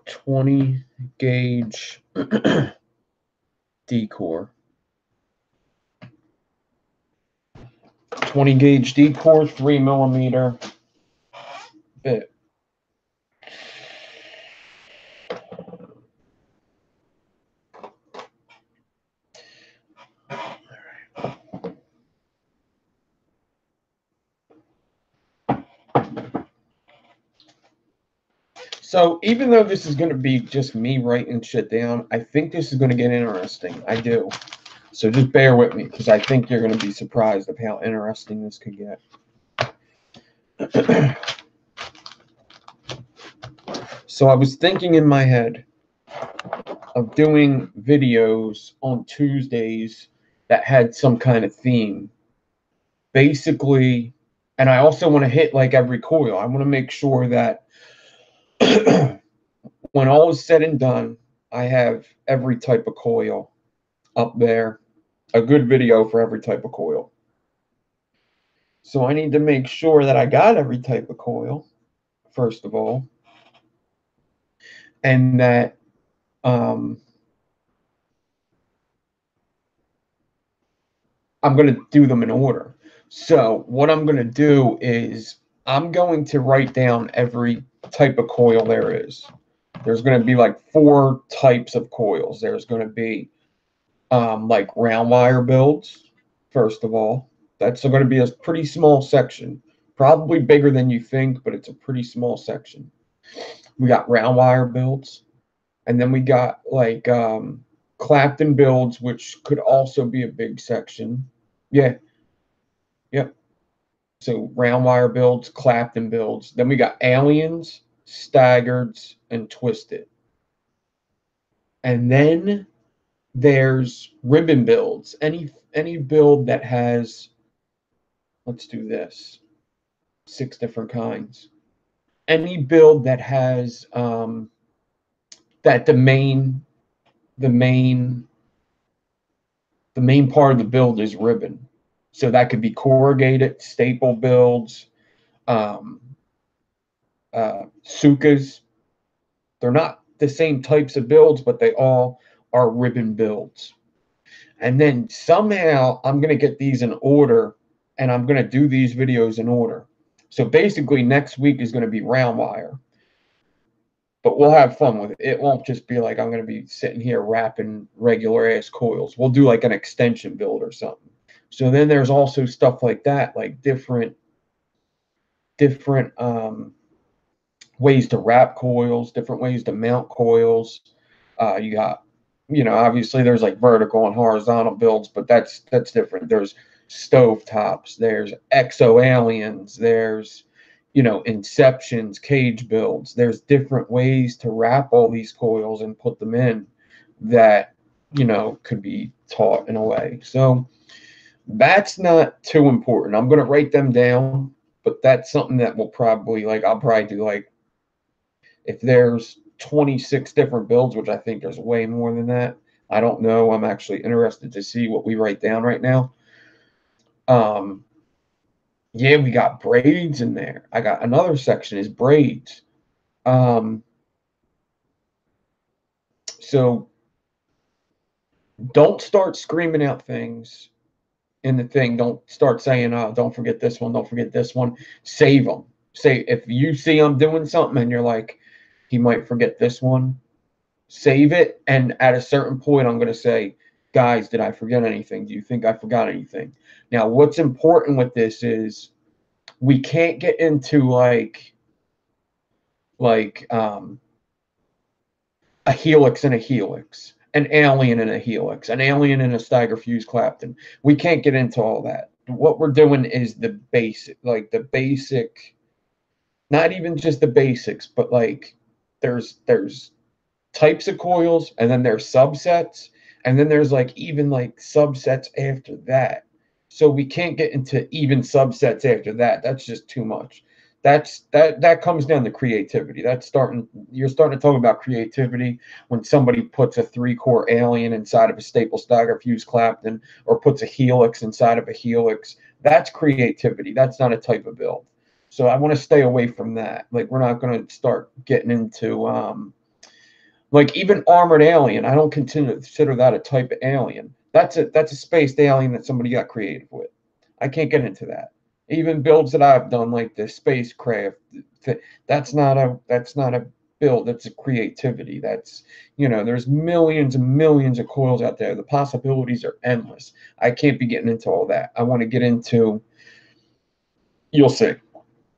20 gauge decored. 20 gauge decored, 3mm bit. So even though this is going to be just me writing shit down, I think this is going to get interesting. I do. So just bear with me, because I think you're going to be surprised of how interesting this could get. So I was thinking in my head of doing videos on Tuesdays that had some kind of theme. Basically, and I also want to hit like every coil. I want to make sure that when all is said and done, I have every type of coil up there, a good video for every type of coil. So I need to make sure that I got every type of coil, first of all, and that I'm going to do them in order. So what I'm going to do is I'm going to write down every type of coil there is. There's going to be like 4 types of coils. There's going to be like round wire builds, first of all. That's going to be a pretty small section, probably bigger than you think, but it's a pretty small section. We got round wire builds, and then we got like Clapton builds, which could also be a big section. Yeah, yep. So round wire builds, Clapton builds. Then we got aliens, staggereds, and twisted. And then there's ribbon builds. Any build that has, let's do this, 6 different kinds. Any build that has that the main part of the build is ribbon. So that could be corrugated, staple builds, sukas. They're not the same types of builds, but they all are ribbon builds. And then somehow I'm going to get these in order, and I'm going to do these videos in order. So basically next week is going to be round wire, but we'll have fun with it. It won't just be like I'm going to be sitting here wrapping regular ass coils. We'll do like an extension build or something. So then there's also stuff like that, like different ways to wrap coils, different ways to mount coils. You got, obviously there's like vertical and horizontal builds, but that's different. There's stove tops, there's exo aliens, there's, inceptions, cage builds. There's different ways to wrap all these coils and put them in that, could be taught in a way. So that's not too important. I'm going to write them down, but that's something that will probably, like, I'll probably do, like, if there's 26 different builds, which I think there's way more than that. I don't know. I'm actually interested to see what we write down right now. Yeah, we got braids in there. I got another section is braids. So don't start screaming out things in the thing. Don't start saying, oh, don't forget this one. Don't forget this one. Save them. Say, if you see I'm doing something and you're like, he might forget this one, save it. And at a certain point, I'm going to say, guys, did I forget anything? Do you think I forgot anything? Now, what's important with this is we can't get into like a helix and a helix, an alien and a helix, an alien and a stagger fuse Clapton. We can't get into all that. What we're doing is the basic, not even just the basics, but like there's types of coils, and then there's subsets, and then there's like even like subsets after that. So we can't get into even subsets after that. That's just too much. that comes down to creativity. You're starting to talk about creativity when somebody puts a 3-core alien inside of a staple stagger fuse Clapton, or puts a helix inside of a helix. That's creativity. That's not a type of build. So I want to stay away from that. Like, we're not going to start getting into like even armored alien. I don't consider that a type of alien. That's a spaced alien that somebody got creative with. I can't get into that. Even builds that I've done, like the spacecraft, that's not a build. That's a creativity. That's, there's millions and millions of coils out there. The possibilities are endless. I can't be getting into all that. I want to get into, you'll see.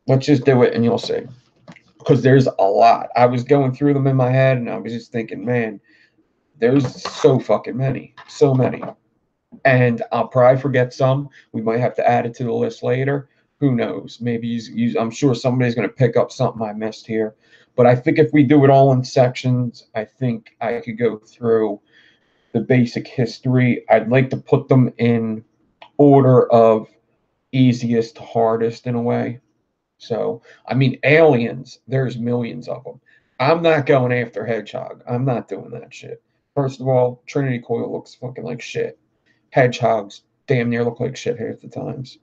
Let's just do it and you'll see. Because there's a lot. I was going through them in my head and I was just thinking, man, there's so fucking many. So many. And I'll probably forget some. We might have to add it to the list later. Who knows? Maybe I'm sure somebody's going to pick up something I missed here. But I think if we do it all in sections, I think I could go through the basic history. I'd like to put them in order of easiest to hardest in a way. So, I mean, aliens, there's millions of them. I'm not going after Hedgehog. I'm not doing that shit. First of all, Trinity Coil looks fucking like shit. Hedgehogs damn near look like shit half the times.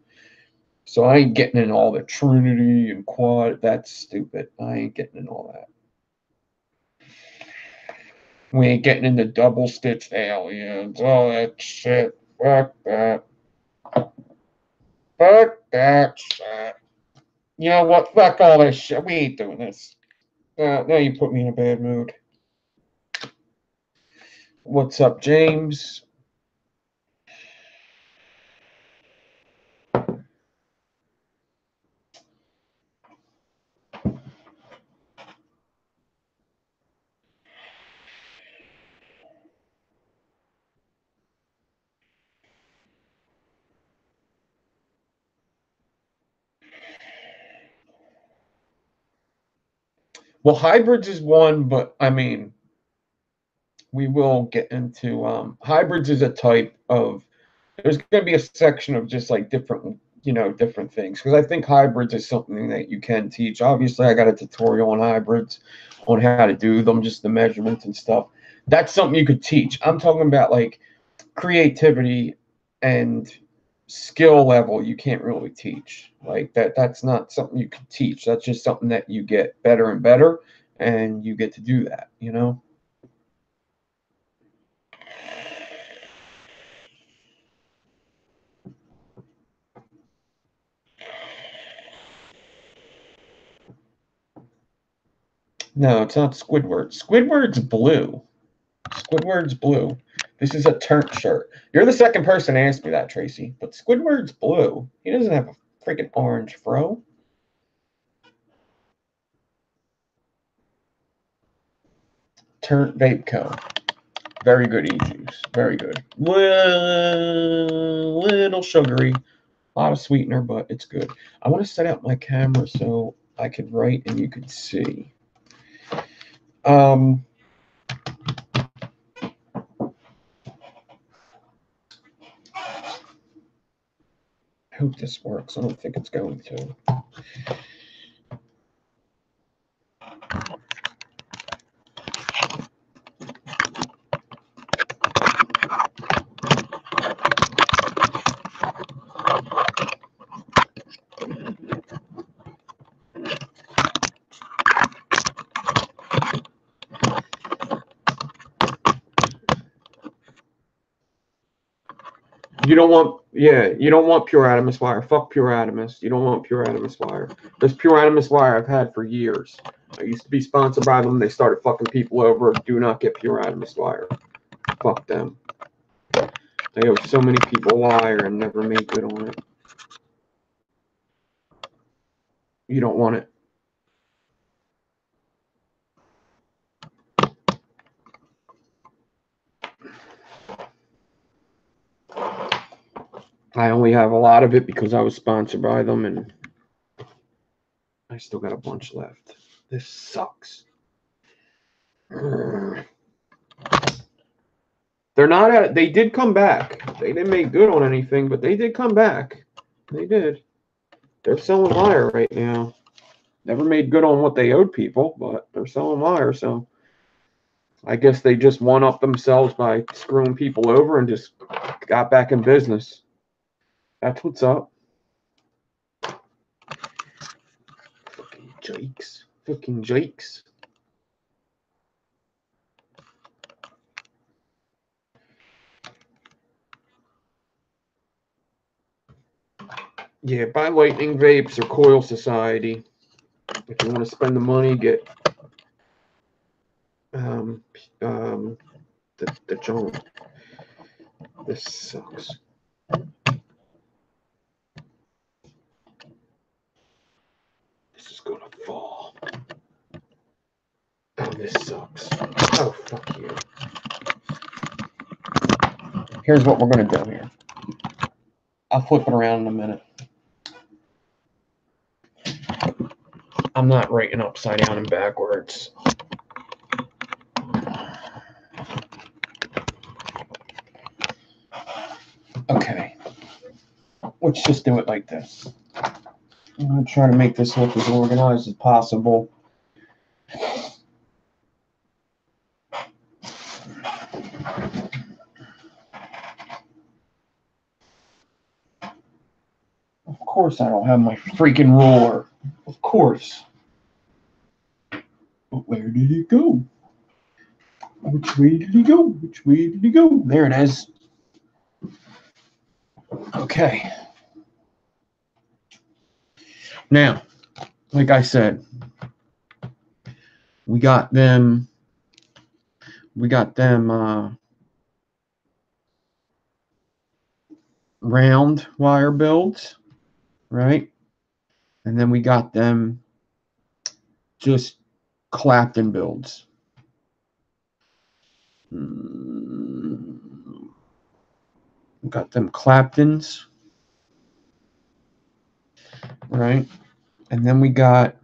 So I ain't getting in all the Trinity and Quad. That's stupid. I ain't getting in all that. We ain't getting into double-stitched aliens. All that shit. Fuck that. Fuck that shit. You know what? Fuck all this shit. We ain't doing this. Now you put me in a bad mood. What's up, James? Well, hybrids is one, but I mean, we will get into hybrids is a type of, there's going to be a section of just like different things, because I think hybrids is something that you can teach. Obviously, I got a tutorial on hybrids on how to do them, just the measurements and stuff. That's something you could teach. I'm talking about like creativity and skill level. You can't really teach like that. That's not something you can teach. That's just something that you get better and better, and you get to do that, No, it's not Squidward. Squidward's blue. Squidward's blue. This is a turnt shirt. You're the second person to ask me that, Tracy. But Squidward's blue. He doesn't have a freaking orange fro. Turnt Vape Co. Very good e-juice. Very good. Little sugary. A lot of sweetener, but it's good. I want to set up my camera so I could write and you could see. I hope this works. I don't think it's going to. You don't want pure Adamus wire. Fuck pure Adamus. You don't want pure Adamus wire. This pure Adamus wire I've had for years. I used to be sponsored by them. They started fucking people over. Do not get pure Adamus wire. Fuck them. They owe so many people wire and never made good on it. You don't want it. I only have a lot of it because I was sponsored by them, and I still got a bunch left. This sucks. They're not they did come back. They didn't make good on anything, but they did come back. They did. They're selling wire right now. Never made good on what they owed people, but they're selling wire, so I guess they just one-up themselves by screwing people over and just got back in business. That's what's up. Fucking jakes. Fucking jakes. Yeah, buy Lightning Vapes or Coil Society. If you want to spend the money, get the junk. This sucks. This is gonna fall. Oh, this sucks. Oh, fuck you. Here's what we're gonna do here. I'll flip it around in a minute. I'm not writing upside down and backwards. Okay. Let's just do it like this. I'm going to try to make this look as organized as possible. Of course I don't have my freaking ruler. Of course. But where did it go? Which way did he go? Which way did he go? There it is. Okay. Now, like I said, we got them round wire builds, right? And then we got them just Clapton builds. Got them Claptons, right? And then we got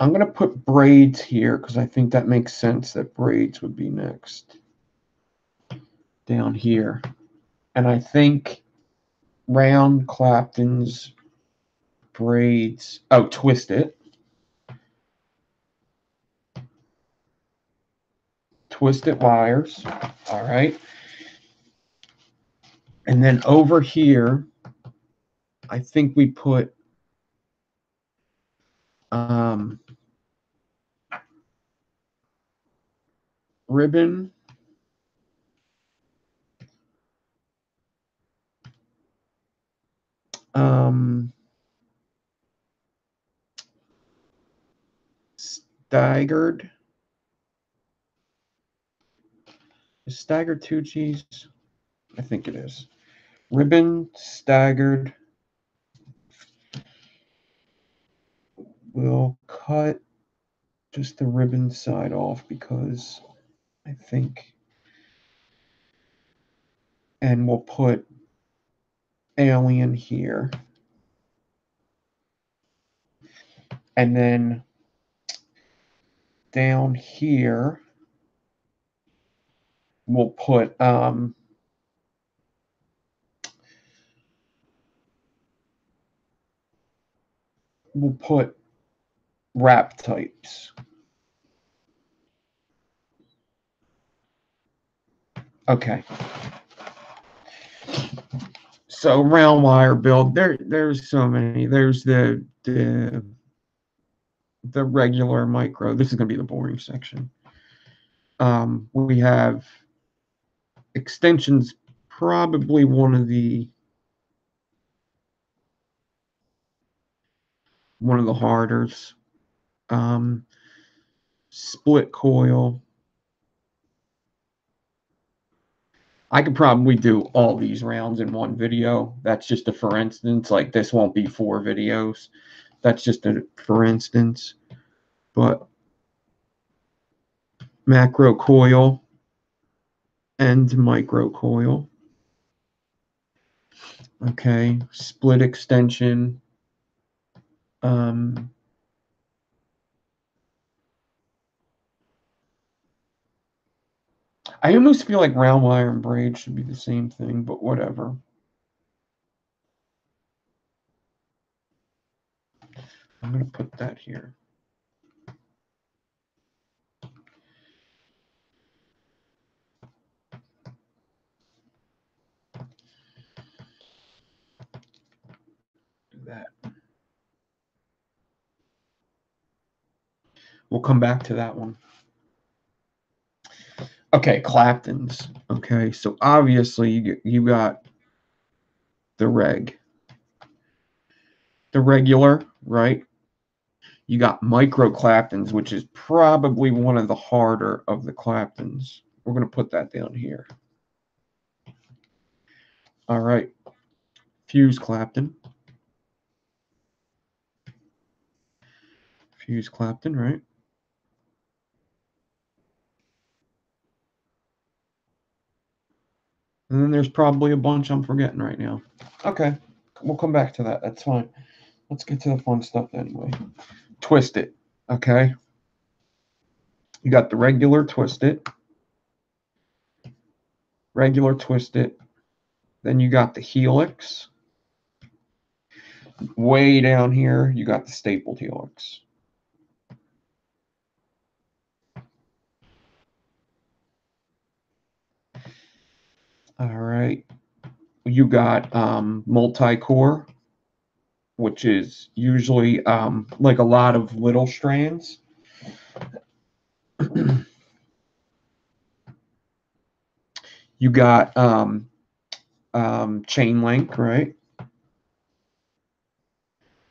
I'm going to put braids here because I think that makes sense that braids would be next. Down here. And I think round Claptons, braids, oh, twist it. Twisted wires, all right. And then over here, I think we put ribbon, staggered. Is staggered 2 G's? I think it is. Ribbon, staggered. We'll cut just the ribbon side off because I think, and we'll put alien here. And then down here, we'll put wrap types. Okay. So round wire build, there's so many. There's the regular micro. This is gonna be the boring section. We have extensions, probably one of the harders. Split coil. I could probably do all these rounds in one video. That's just a for instance. Like this won't be 4 videos. That's just a for instance. But macro coil and micro coil. Okay, split extension. I almost feel like round wire and braid should be the same thing, but whatever. I'm going to put that here. Do that. We'll come back to that one. Okay, Claptons. Okay, so obviously you got the regular, right? You got micro Claptons, which is probably one of the harder of the Claptons. We're going to put that down here. All right, fuse Clapton. Fuse Clapton, right? And then there's probably a bunch I'm forgetting right now. Okay, we'll come back to that. That's fine. Let's get to the fun stuff anyway. Twist it, okay? You got the regular twist it. Regular twist it. Then you got the helix. Way down here, you got the stapled helix. All right. You got multi-core, which is usually like a lot of little strands. You got chain link, right?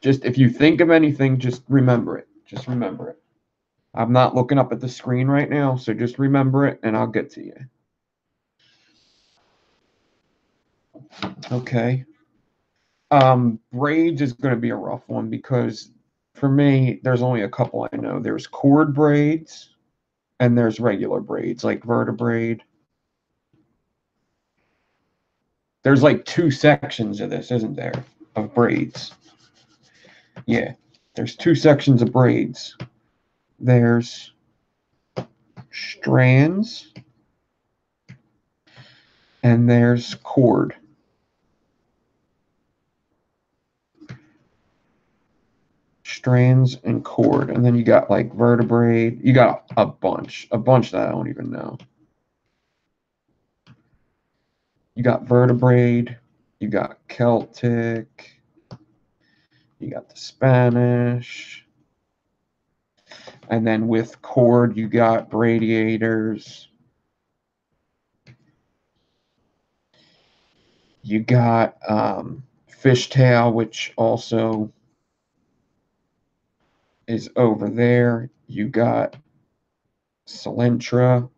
Just if you think of anything, just remember it. Just remember it. I'm not looking up at the screen right now, so just remember it, and I'll get to you. Okay. Braids is going to be a rough one because for me, there's only a couple I know. There's cord braids and there's regular braids, like vertebrae. There's like two sections of this, isn't there? Of braids. Yeah. There's two sections of braids. There's strands and there's cord. Strands and cord. And then you got like vertebrae. You got a bunch that I don't even know. You got vertebrae. You got Celtic. You got the Spanish. And then with cord, you got radiators. You got fishtail, which also is over there. You got Celentra.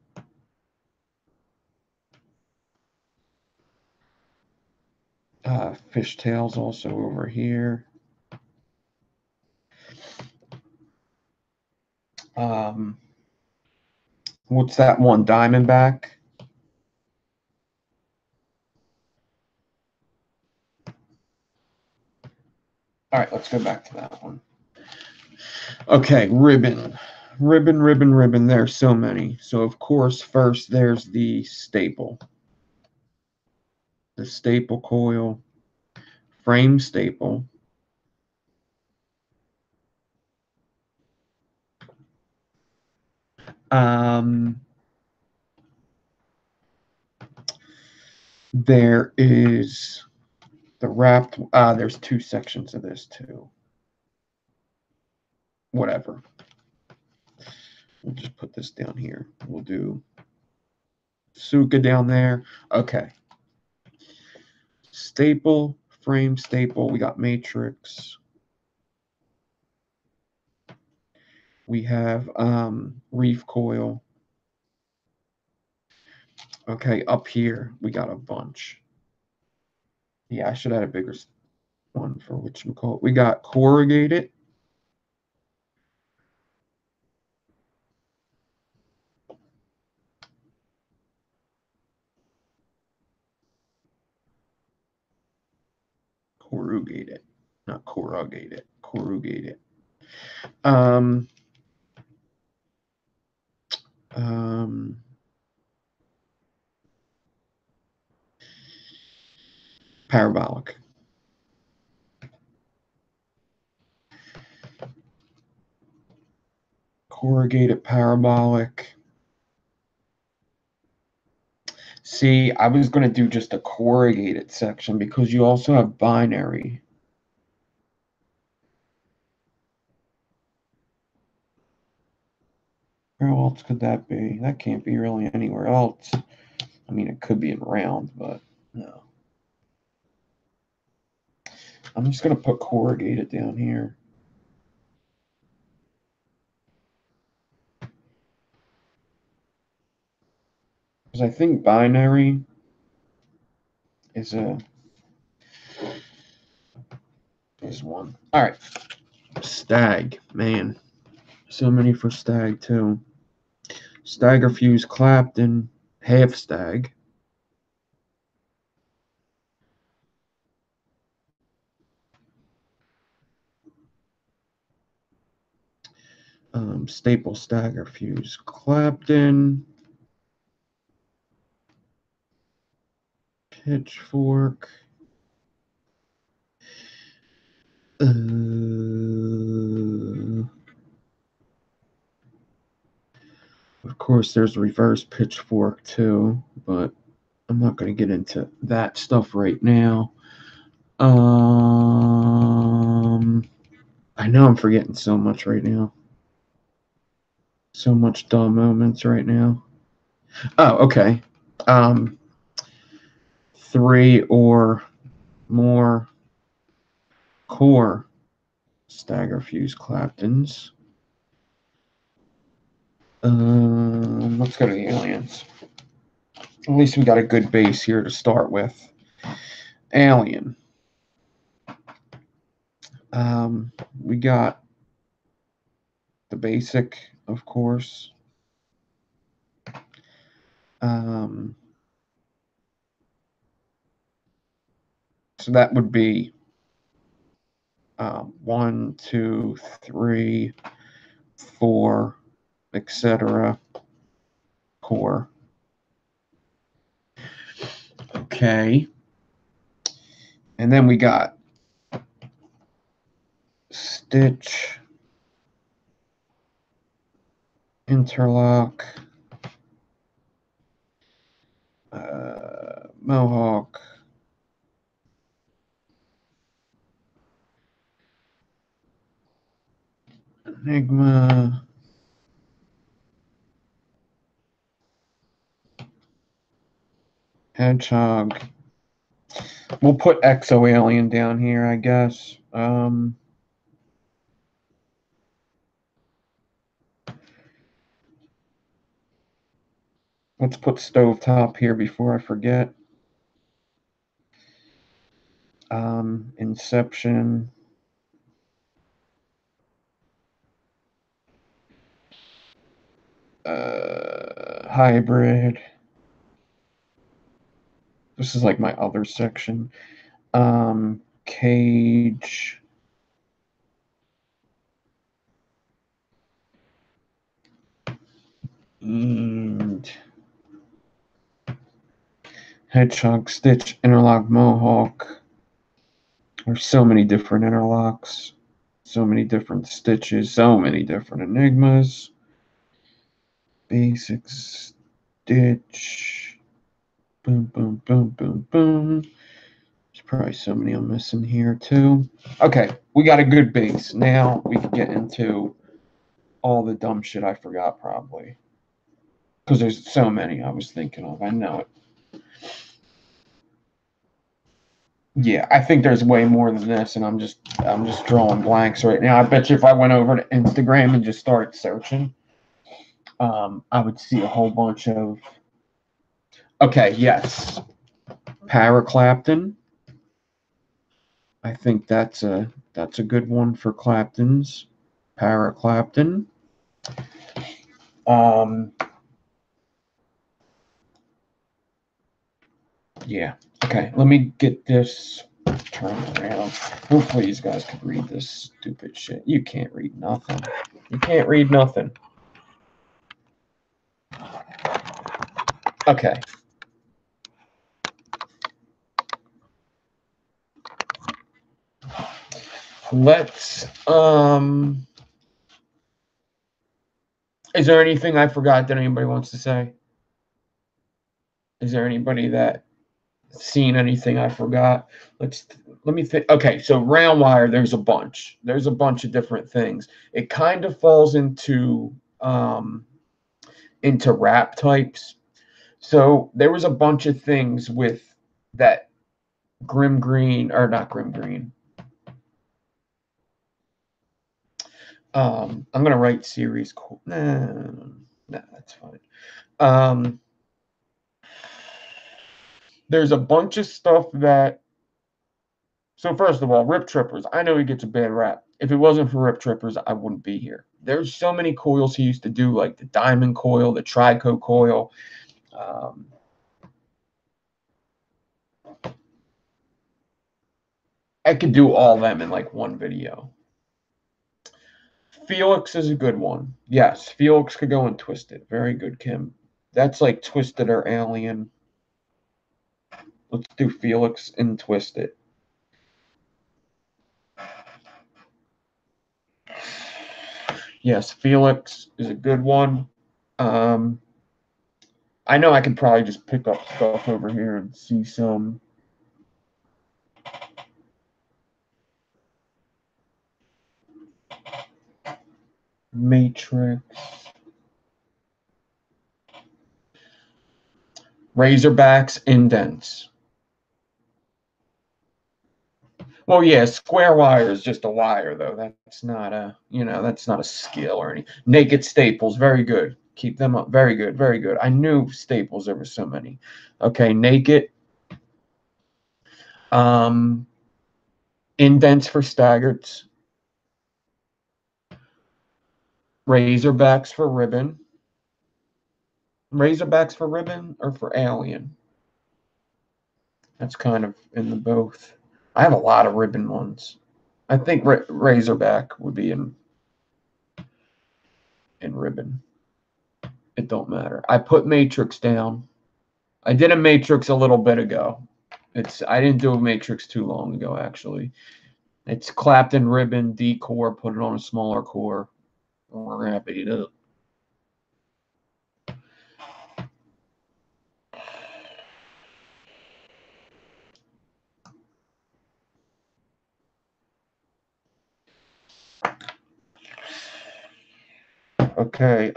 Fishtail's also over here. What's that one? Diamondback. All right, let's go back to that one. Okay, ribbon. Ribbon. There's so many. So, of course, first there's the staple. The staple coil. Frame staple. There is the wrapped. There's two sections of this too. Whatever. We'll just put this down here. We'll do Suka down there. Okay. Staple, frame staple. We got matrix. We have reef coil. Okay, up here we got a bunch. Yeah, I should add a bigger one for which we call it. We got corrugated. Corrugated, not corrugated. Corrugated. Um, Parabolic. Corrugated parabolic. See, I was going to do just a corrugated section because you also have binary. Where else could that be? That can't be really anywhere else. I mean, it could be in round, but no. I'm just going to put corrugated down here. Because I think binary is one. All right. Stag, man. So many for stag, too. Stagger fuse Clapton, half stag. Staple stagger fuse Clapton. Pitchfork. Of course, there's reverse pitchfork too, but I'm not going to get into that stuff right now. I know I'm forgetting so much right now. So much dull moments right now. Oh, okay. 3 or more core stagger fuse Claptons. Let's go to the aliens. At least we got a good base here to start with. Alien. We got the basic, of course. So that would be 1, 2, 3, 4, etc. Core. Okay. And then we got stitch, interlock, mohawk, enigma, hedgehog. We'll put exo-alien down here, I guess. Let's put stovetop here before I forget. Inception. Hybrid. This is like my other section. Cage. And hedgehog, stitch, interlock, mohawk. There's so many different interlocks, so many different stitches, so many different enigmas. Basic stitch. Boom, boom, boom, boom, boom. There's probably so many I'm missing here too. Okay, we got a good base. Now we can get into all the dumb shit I forgot probably. Because there's so many I was thinking of. I know it. Yeah, I think there's way more than this, and I'm just drawing blanks right now. I bet you if I went over to Instagram and just started searching, I would see a whole bunch of. Okay, yes, Clapton. I think that's a good one for Claptons. Clapton. Yeah. Okay, let me get this turned around. Hopefully you guys can read this stupid shit. You can't read nothing. You can't read nothing. Okay. Let's is there anything I forgot that anybody wants to say? Is there anybody that seen anything I forgot? Let me think. Okay, so round wire, there's a bunch. There's a bunch of different things. It kind of falls into wrap types. So there was a bunch of things with that Grim Green, or not Grim Green. I'm gonna write series. Nah, that's fine. There's a bunch of stuff that. So first of all, Rip Trippers. I know he gets a bad rap. If it wasn't for Rip Trippers, I wouldn't be here. There's so many coils he used to do, like the diamond coil, the trico coil. I could do all of them in like one video. Felix is a good one. Yes, Felix could go and Twisted. Very good, Kim. That's like Twisted or Alien. Let's do Felix and Twisted. Yes, Felix is a good one. I know I could probably just pick up stuff over here and see some. Matrix. Razorbacks, indents. Well, yeah, square wire is just a wire, though. That's not a, that's not a skill or any. Naked staples, very good. Keep them up. Very good, very good. I knew staples, there were so many. Okay, naked. Indents for staggards. Razorbacks for ribbon. Razorbacks for ribbon or for alien? That's kind of in the both. I have a lot of ribbon ones. I think Razorback would be in ribbon. It don't matter. I put Matrix down. I did a Matrix a little bit ago. I didn't do a Matrix too long ago, actually. It's Clapton ribbon, D core, put it on a smaller core. Wrap it up. Okay,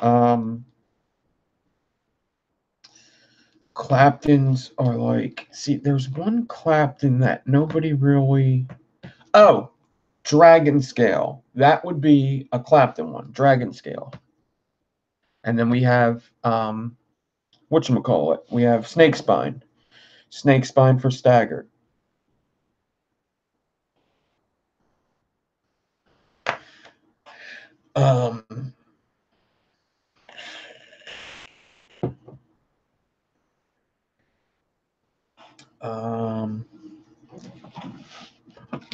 Claptons are like, see, there's one Clapton that nobody really. Oh, Dragon Scale. That would be a Clapton one, Dragon Scale. And then we have whatchamacallit? We have Snake Spine. Snake Spine for Staggered.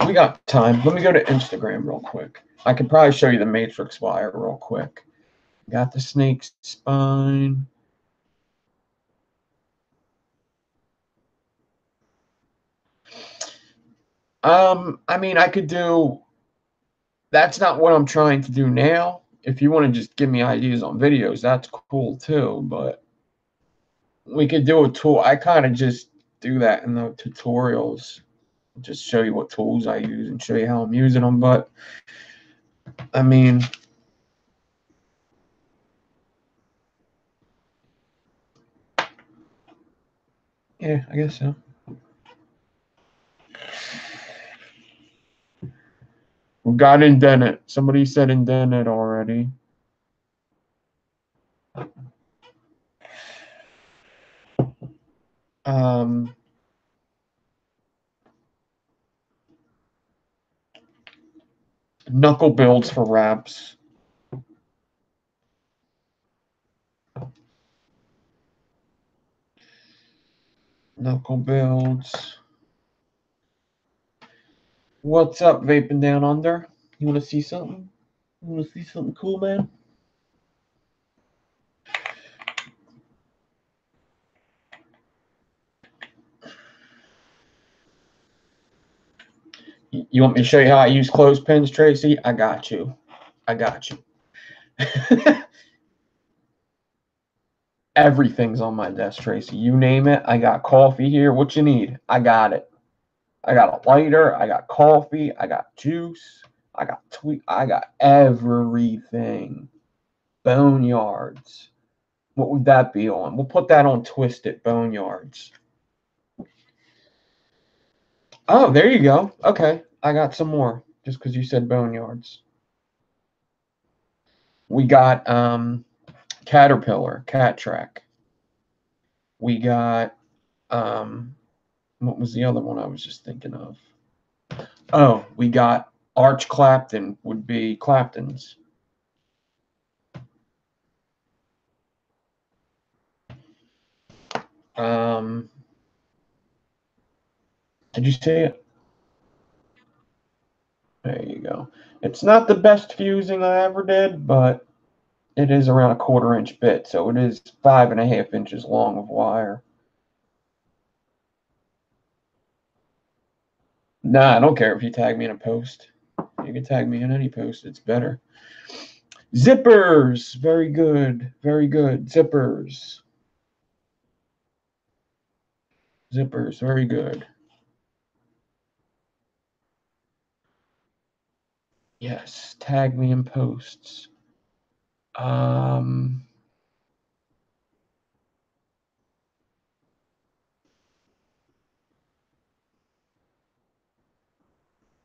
We got time. Let me go to Instagram real quick. I can probably show you the Matrix wire real quick. Got the Snake Spine. I mean, I could do. That's not what I'm trying to do now. If you want to just give me ideas on videos, that's cool too. But we could do a tool. I kind of just do that in the tutorials. Just show you what tools I use and show you how I'm using them. But I mean, yeah, I guess so. We got indented. Somebody said indented already. Knuckle builds for wraps. Knuckle builds. What's up, vaping down under? You want to see something? You want to see something cool, man? You want me to show you how I use clothespins, Tracy? I got you. I got you. Everything's on my desk, Tracy. You name it. I got coffee here. What you need? I got it. I got a lighter. I got coffee. I got juice. I got everything. Boneyards. What would that be on? We'll put that on Twisted Boneyards. Oh, there you go. Okay, I got some more just because you said Boneyards. We got Caterpillar, Cat Track. We got what was the other one I was just thinking of? Oh, we got Arch Clapton would be Clapton's. Did you see it? There you go. It's not the best fusing I ever did, but it is around a 1/4 inch bit, so it is 5.5 inches long of wire. Nah, I don't care if you tag me in a post. You can tag me in any post. It's better. Zippers. Very good. Very good. Zippers. Zippers. Very good. Yes. Tag me in posts.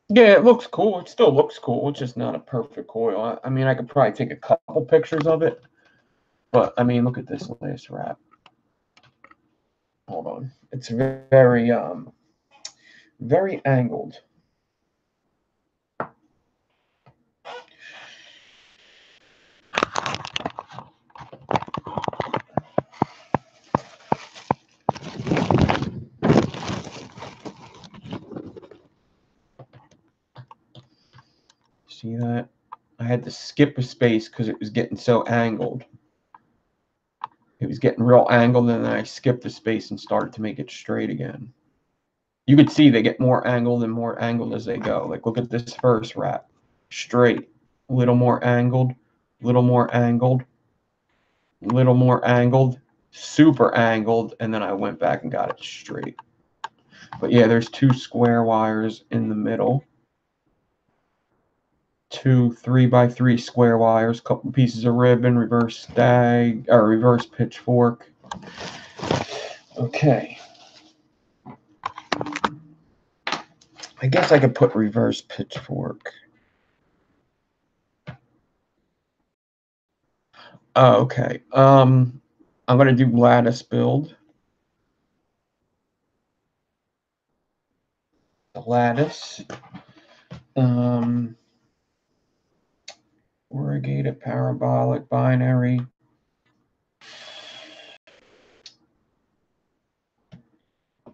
Yeah, it looks cool. It still looks cool. It's just not a perfect coil. I mean, I could probably take a couple pictures of it. But, I mean, look at this last wrap. Hold on. It's very, very angled. See that? I had to skip a space because it was getting so angled. It was getting real angled, and then I skipped the space and started to make it straight again. You could see they get more angled and more angled as they go. Like, look at this first wrap. Straight. A little more angled. Little more angled. Little more angled. Super angled. And then I went back and got it straight. But yeah, there's 2 square wires in the middle. 2 3x3 square wires, couple pieces of ribbon, reverse pitchfork. Okay. I guess I could put reverse pitchfork. Oh, okay. I'm gonna do lattice build. The lattice. Corrugated, parabolic, binary.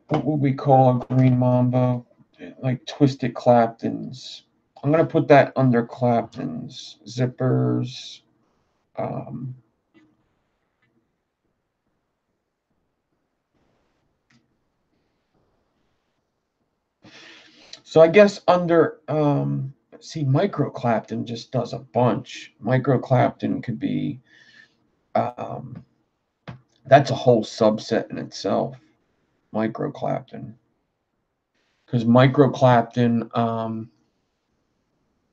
What would we call a green mambo? Like twisted Claptons. I'm gonna put that under Claptons. Zippers. So I guess under see, Micro Clapton just does a bunch. Micro Clapton could be that's a whole subset in itself. Micro Clapton. Because Micro Clapton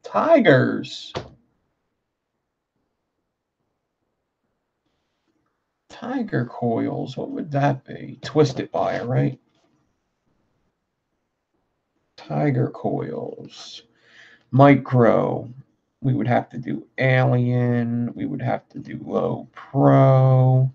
Tigers. Tiger coils, what would that be? Twisted wire, right? Tiger coils. Micro. We would have to do Alien. We would have to do Low Pro.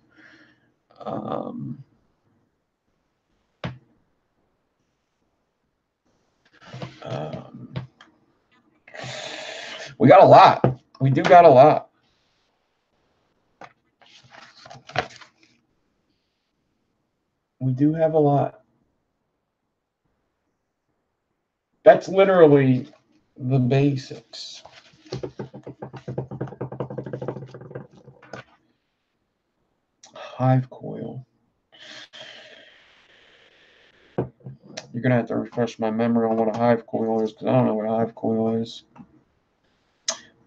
We got a lot. We do got a lot. We do have a lot. That's literally the basics. Hive coil. You're going to have to refresh my memory on what a hive coil is, because I don't know what a hive coil is.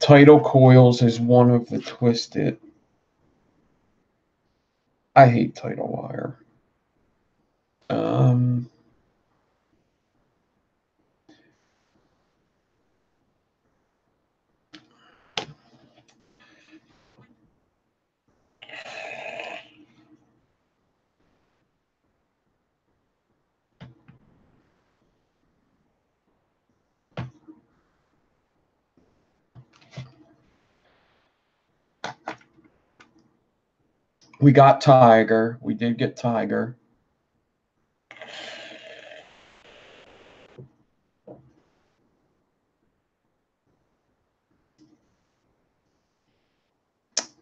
Tidal coils is one of the twisted. I hate tidal wire. We got Tiger. We did get Tiger.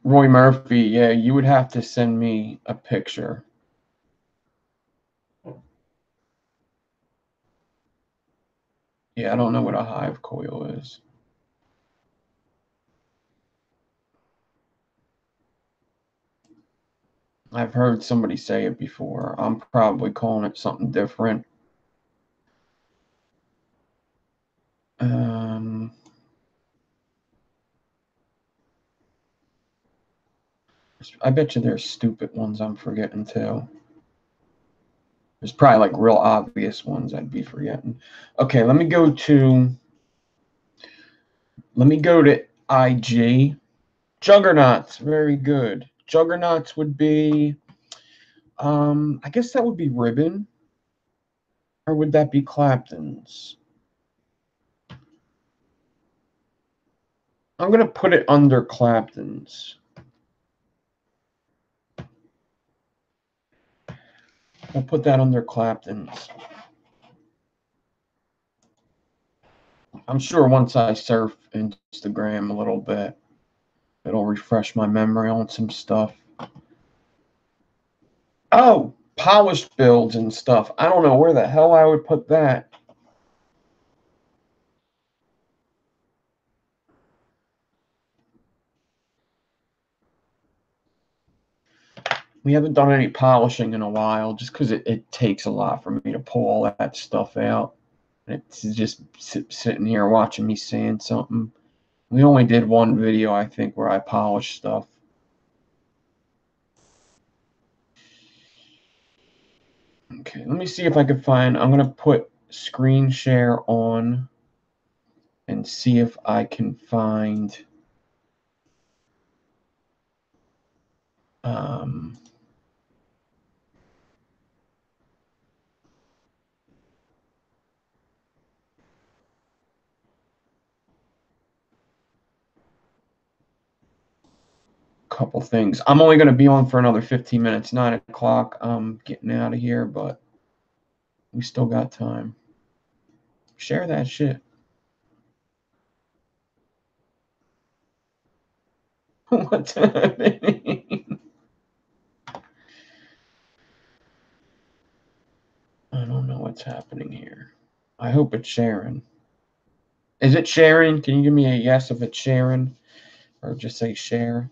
Roy Murphy, yeah, you would have to send me a picture. Yeah, I don't know what a hive coil is. I've heard somebody say it before. I'm probably calling it something different. I bet you there's stupid ones I'm forgetting too. There's probably like real obvious ones I'd be forgetting. Okay, let me go to IG. Juggernauts, very good. Juggernauts would be, I guess that would be Ribbon, or would that be Clapton's? I'm gonna put it under Clapton's. We'll put that under Clapton's. I'm sure once I surf Instagram a little bit, it'll refresh my memory on some stuff. Oh, polished builds and stuff. I don't know where the hell I would put that. We haven't done any polishing in a while just because it takes a lot for me to pull all that stuff out. It's just sitting here watching me sand something. We only did one video, I think, where I polished stuff. Okay, let me see if I can find. I'm going to put screen share on and see if I can find couple things. I'm only going to be on for another 15 minutes, 9 o'clock. I'm getting out of here, but we still got time. Share that shit. What's happening? I don't know what's happening here. I hope it's sharing. Is it sharing? Can you give me a yes if it's sharing? Or just say share?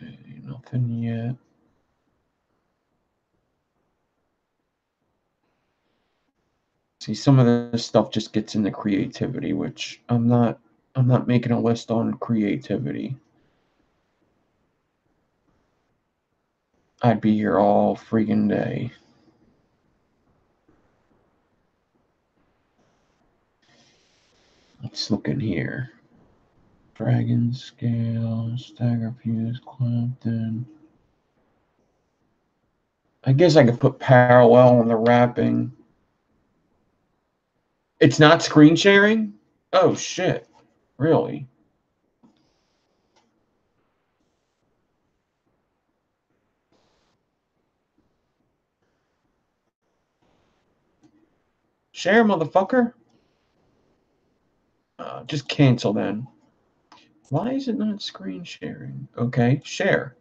Okay, nothing yet. See, some of this stuff just gets into creativity, which I'm not making a list on creativity. I'd be here all freaking day. Let's look in here. Dragon scale, stagger fuse, Clapton. I guess I could put parallel on the wrapping. It's not screen sharing? Oh shit. Really? Share, motherfucker. Just cancel then. Why is it not screen sharing? Okay, share.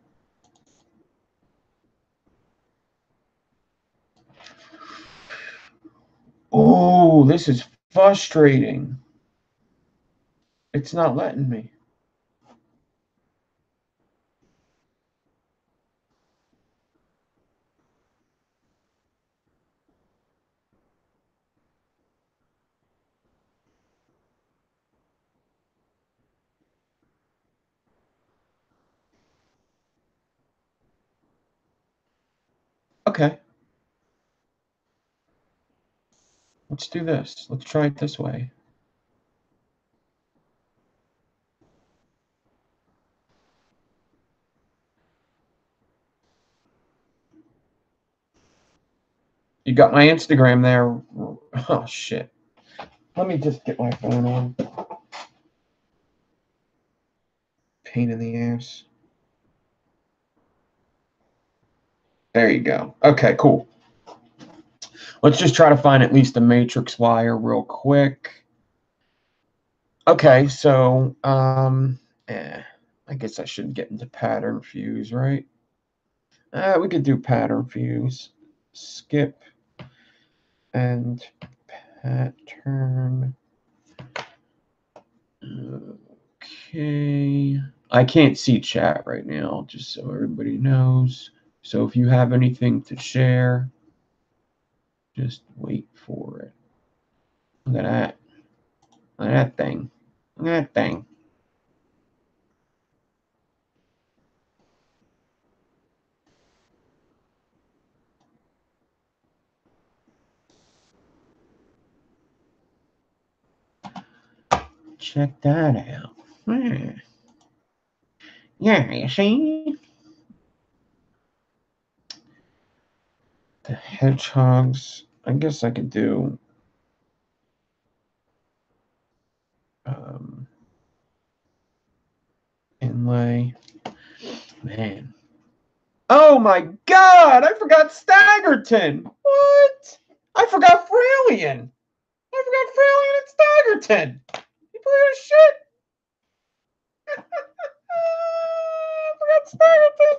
Oh, this is frustrating. It's not letting me. Okay. Let's do this. Let's try it this way. You got my Instagram there. Oh, shit. Let me just get my phone on. Pain in the ass. There you go. Okay, cool. Let's just try to find at least a matrix wire real quick. Okay, so, I guess I should get into pattern fuse, right? We could do pattern fuse. Skip and pattern. Okay. I can't see chat right now, just so everybody knows. So if you have anything to share, just wait for it. Look at that. Look at that thing. Look at that thing. Check that out. Yeah, you see? The hedgehogs. I guess I could do inlay. Man. Oh my god! I forgot Staggerton! What? I forgot Fralian! I forgot Fralian and Staggerton! You believe this shit? I forgot Staggerton!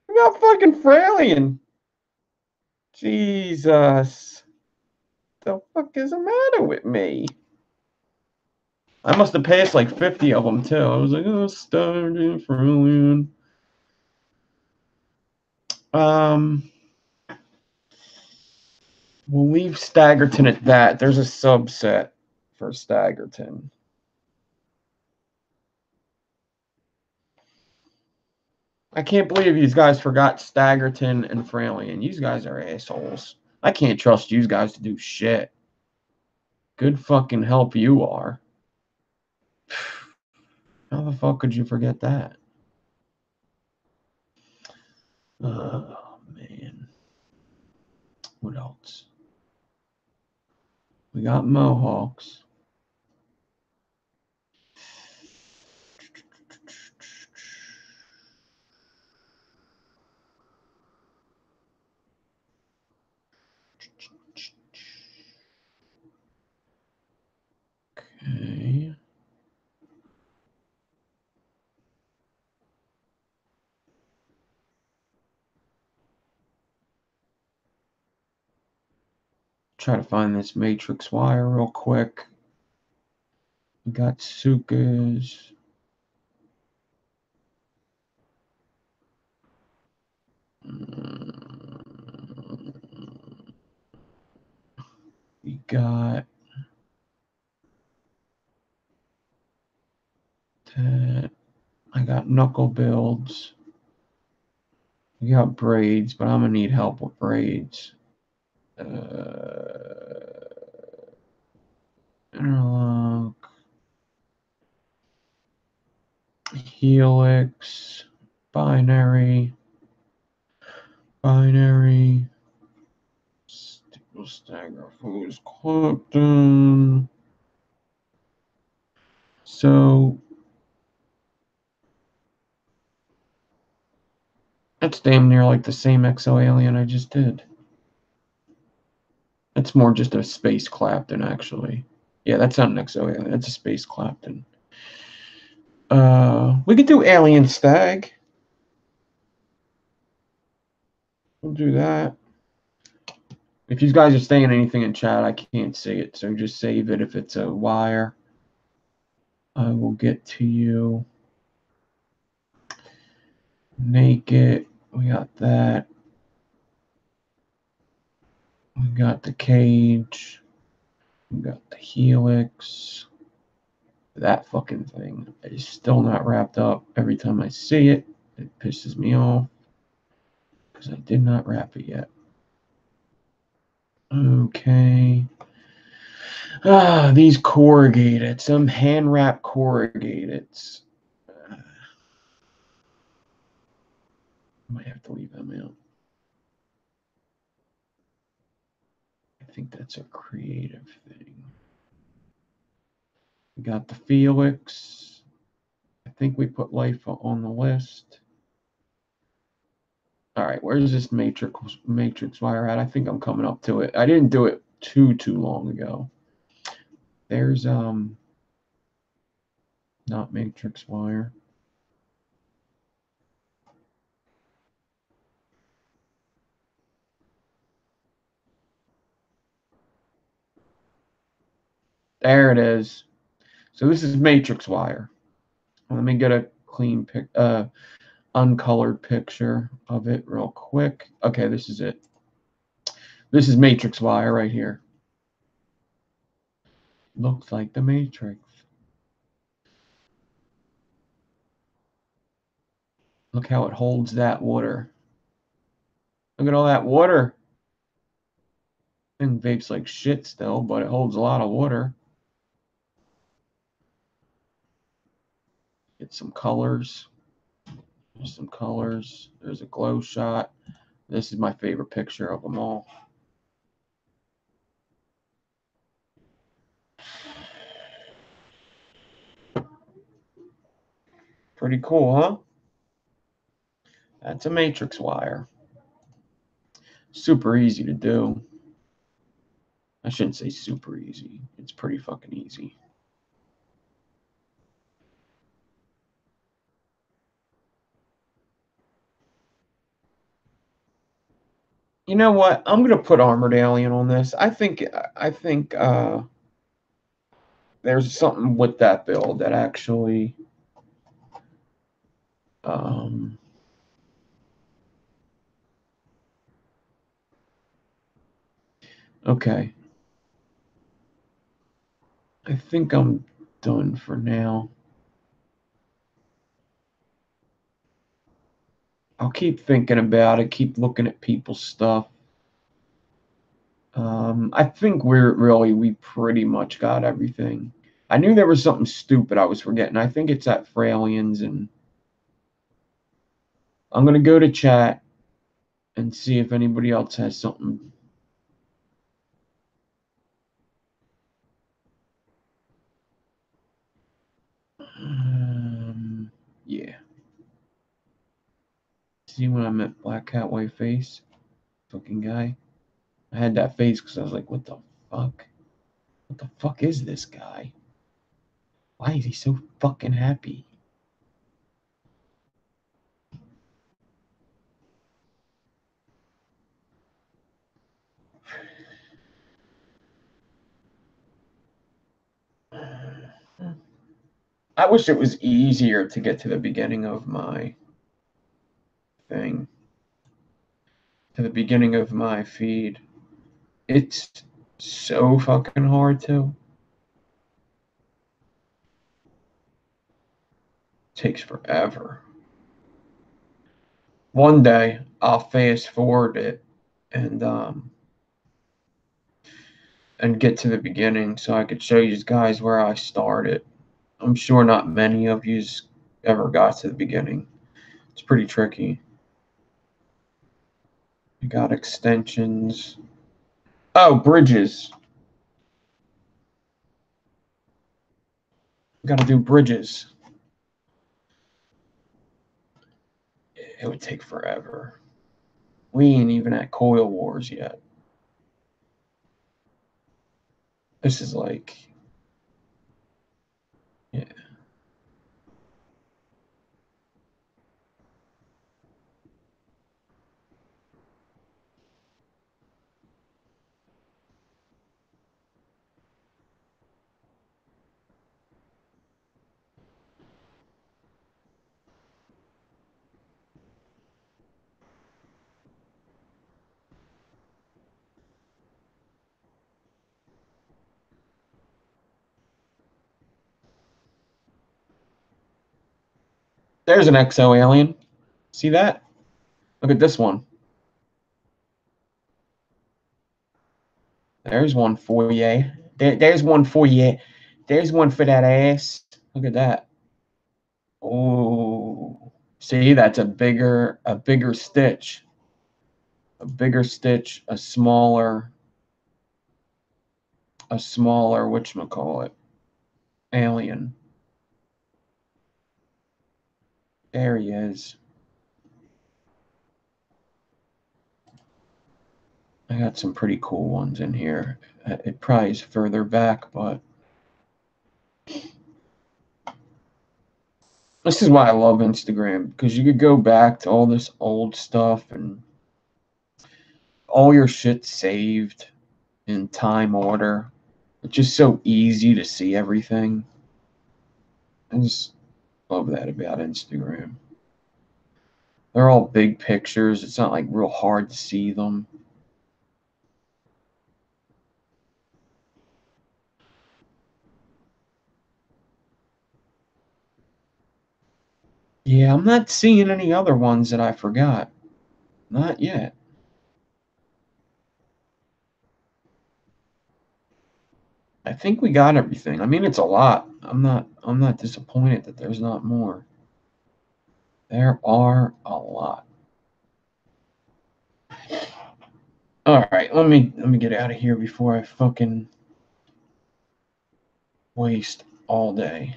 I forgot fucking Fralian! Jesus. The fuck is the matter with me? I must have passed like 50 of them too. I was like, oh, Staggerton, Fralian. We'll leave Staggerton at that. There's a subset for Staggerton. I can't believe these guys forgot Staggerton and Fralian. These guys are assholes. I can't trust you guys to do shit. Good fucking help you are. How the fuck could you forget that? Oh, man. What else? We got Mohawks. Okay. Try to find this matrix wire real quick. We got Sukas. We got that. I got knuckle builds. We got braids, but I'm gonna need help with braids. Interlock. Helix. Binary. Stagger foods. Clapton. So that's damn near like the same exo alien I just did. It's more just a space Clapton, actually. Yeah, that's not an exo alien. That's a space Clapton. We could do alien stag. We'll do that. If you guys are saying anything in chat, I can't see it, so just save it if it's a wire. I will get to you. Naked. We got that. We got the cage. We got the helix. That fucking thing is still not wrapped up. Every time I see it, it pisses me off because I did not wrap it yet. Okay. These corrugated. Some hand wrap corrugated. Might have to leave them out. I think that's a creative thing. We got the Felix. I think we put life on the list. All right, where's this matrix wire at? I think I'm coming up to it. I didn't do it too long ago. There's not matrix wire. There it is. So this is matrix wire. Let me get a clean uncolored picture of it real quick. Okay, this is it. This is matrix wire right here. Looks like the matrix. Look how it holds that water. Look at all that water. And vapes like shit still, but it holds a lot of water. Get some colors. There's some colors. There's a glow shot. This is my favorite picture of them all. Pretty cool, huh? That's a matrix wire. Super easy to do. I shouldn't say super easy. It's pretty fucking easy. You know what? I'm gonna put Armored Alien on this. I think there's something with that build that actually okay. I think I'm done for now. I'll keep thinking about it, keep looking at people's stuff. I think we pretty much got everything. I knew there was something stupid I was forgetting. I think it's at Fralians, and I'm gonna go to chat and see if anybody else has something. Yeah. See when I met Black Cat White Face, fucking guy. I had that face because I was like, what the fuck? What the fuck is this guy? Why is he so fucking happy? I wish it was easier to get to the beginning of my thing, to the beginning of my feed. It's so fucking hard to. Takes forever. One day I'll fast forward it and get to the beginning so I could show you guys where I started. I'm sure not many of you ever got to the beginning. It's pretty tricky. You got extensions. Oh, bridges. Got to do bridges. It would take forever. We ain't even at Coil Wars yet. This is like, yeah. There's an exo alien. See that? Look at this one. There's one for you. There's one for you. There's one for that ass. Look at that. Oh, see, that's a bigger stitch. A bigger stitch, a smaller whatchamacallit, alien. There he is. I got some pretty cool ones in here. It probably is further back, but this is why I love Instagram, because you could go back to all this old stuff and all your shit saved in time order. It's just so easy to see everything. I just love that about Instagram. They're all big pictures. It's not like real hard to see them. Yeah, I'm not seeing any other ones that I forgot. Not yet. I think we got everything. I mean, it's a lot. I'm not disappointed that there's not more. There are a lot. All right, let me get out of here before I fucking waste all day.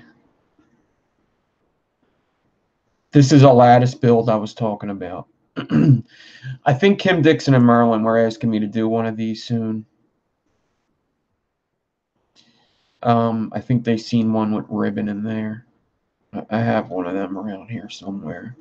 This is a lattice build I was talking about. I think Kim Dixon and Merlin were asking me to do one of these soon. I think they've seen one with ribbon in there. I have one of them around here somewhere.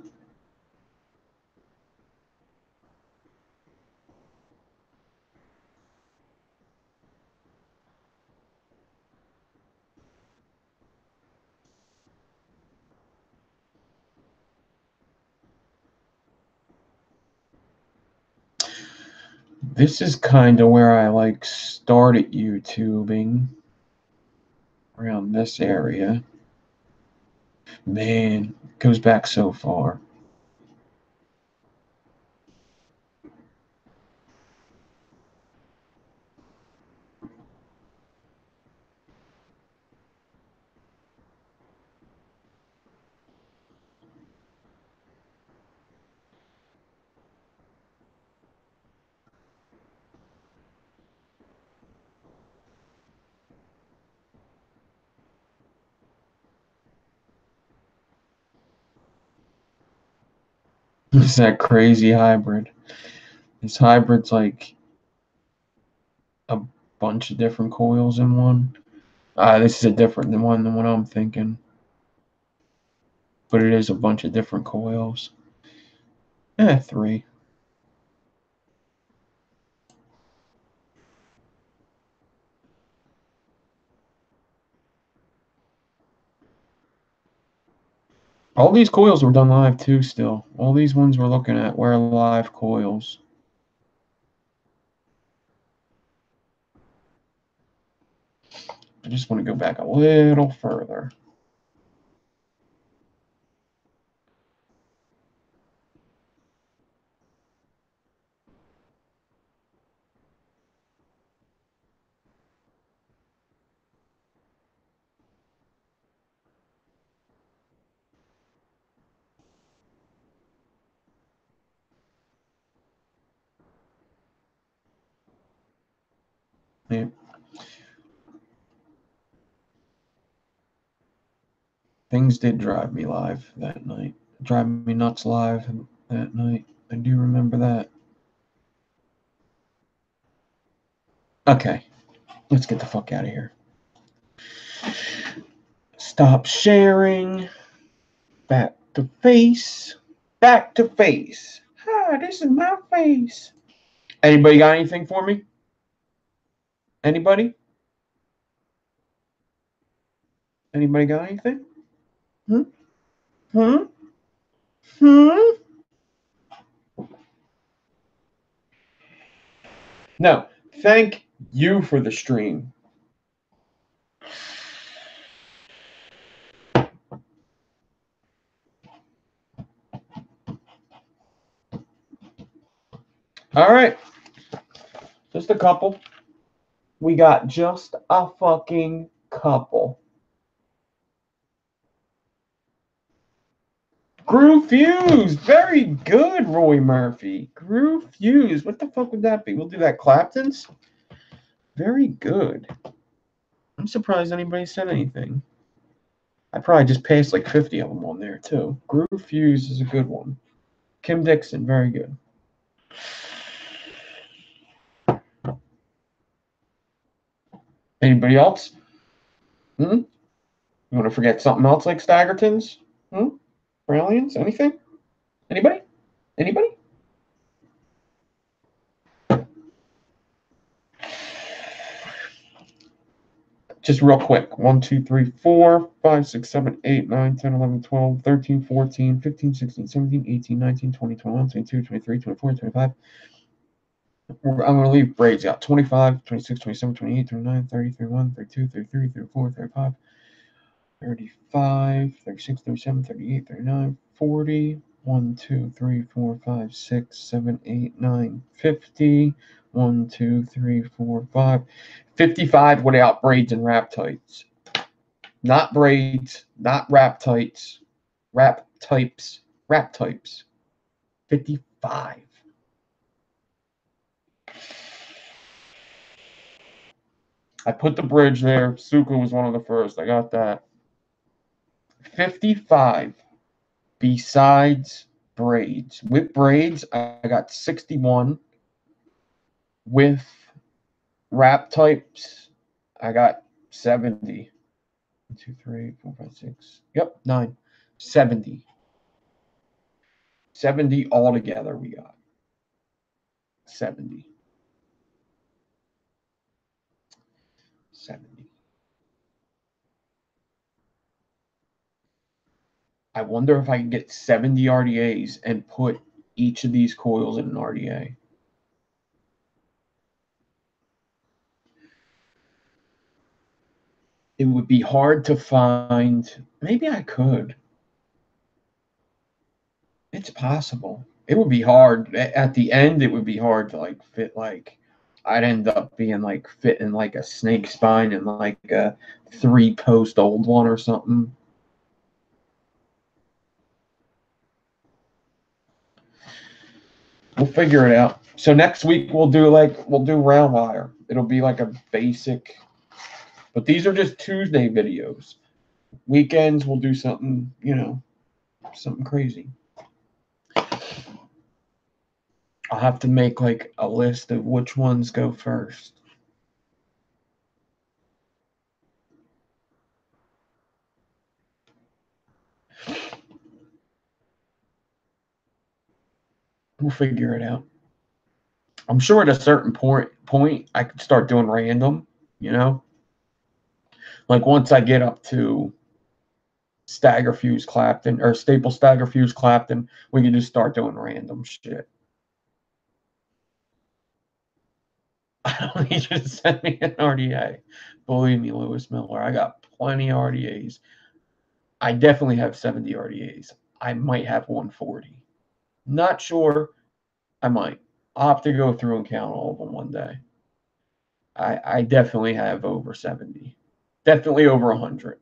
This is kind of where I like started YouTubing, around this area. Man, it goes back so far. It's that crazy hybrid. This hybrid's like a bunch of different coils in one. This is a different one than what I'm thinking. But it is a bunch of different coils. 3. All these coils were done live too still. All these ones we're looking at were live coils. I just want to go back a little further. Yeah. Things did drive me live that night. Drive me nuts live that night. I do remember that. Okay, let's get the fuck out of here. Stop sharing. Back to face. Back to face. Hi, this is my face. Anybody got anything for me? Anybody? Anybody got anything? Hmm? Hmm? Hmm? No. Thank you for the stream. All right. Just a couple. We got just a fucking couple. Groove Fuse. Very good, Roy Murphy. Groove Fuse. What the fuck would that be? We'll do that Clapton's. Very good. I'm surprised anybody said anything. I probably just passed like 50 of them on there, too. Groove Fuse is a good one. Kim Dixon, very good. Anybody else? You want to forget something else like Staggertons? Aliens? Anything? Anybody? Anybody? Just real quick. 1, 2, 3, 4, 5, 6, 7, 8, 9, 10, 11, 12, 13, 14, 15, 16, 17, 18, 19, 20, 21, 22, 23, 24, 25. I'm going to leave braids out. 25, 26, 27, 28, 29, 30, 31, 32, 33, 34, 35, 35, 36, 37, 38, 39, 40. 1, 2, 3, 4, 5, 6, 7, 8, 9, 50. 1, 2, 3, 4, 5. 55 without braids and wrap tights. Not braids, not wrap tights. Wrap types. Wrap types. 55. I put the bridge there. Suka was one of the first. I got that. 55 besides braids. With braids, I got 61. With wrap types, I got 70. 1, 2, 3, 4, 5, 6. Yep, 9. 70. 70 altogether we got. 70. 70. I wonder if I can get 70 RDAs and put each of these coils in an RDA. It would be hard to find. Maybe I could. It's possible. It would be hard. At the end, it would be hard to like fit like. I'd end up being like fitting like a snake spine and like a 3-post old one or something. We'll figure it out. So next week we'll do round wire. It'll be like a basic, but these are just Tuesday videos. Weekends we'll do something, something crazy. I'll have to make like a list of which ones go first. We'll figure it out. I'm sure at a certain point I could start doing random, Like once I get up to stagger fuse Clapton or staple stagger fuse Clapton, we can just start doing random shit. I don't need you to send me an RDA. Believe me, Lewis Miller, I got plenty of RDAs. I definitely have 70 RDAs. I might have 140. Not sure. I might. I'll have to go through and count all of them one day. I definitely have over 70. Definitely over 100.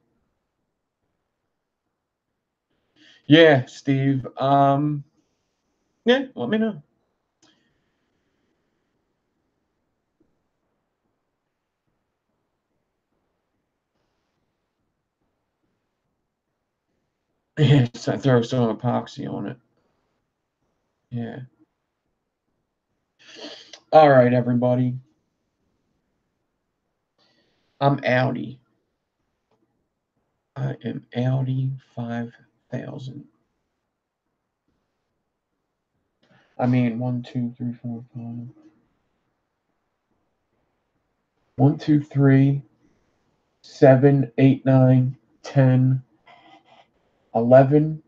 Yeah, Steve. Yeah, let me know. Yeah, so I throw some epoxy on it. Yeah. All right, everybody. I'm outie. I am outie 5,000. I mean, 1, 2, 3, 4, 5. 1, 2, 3, 7, 8, 9, 10, 11,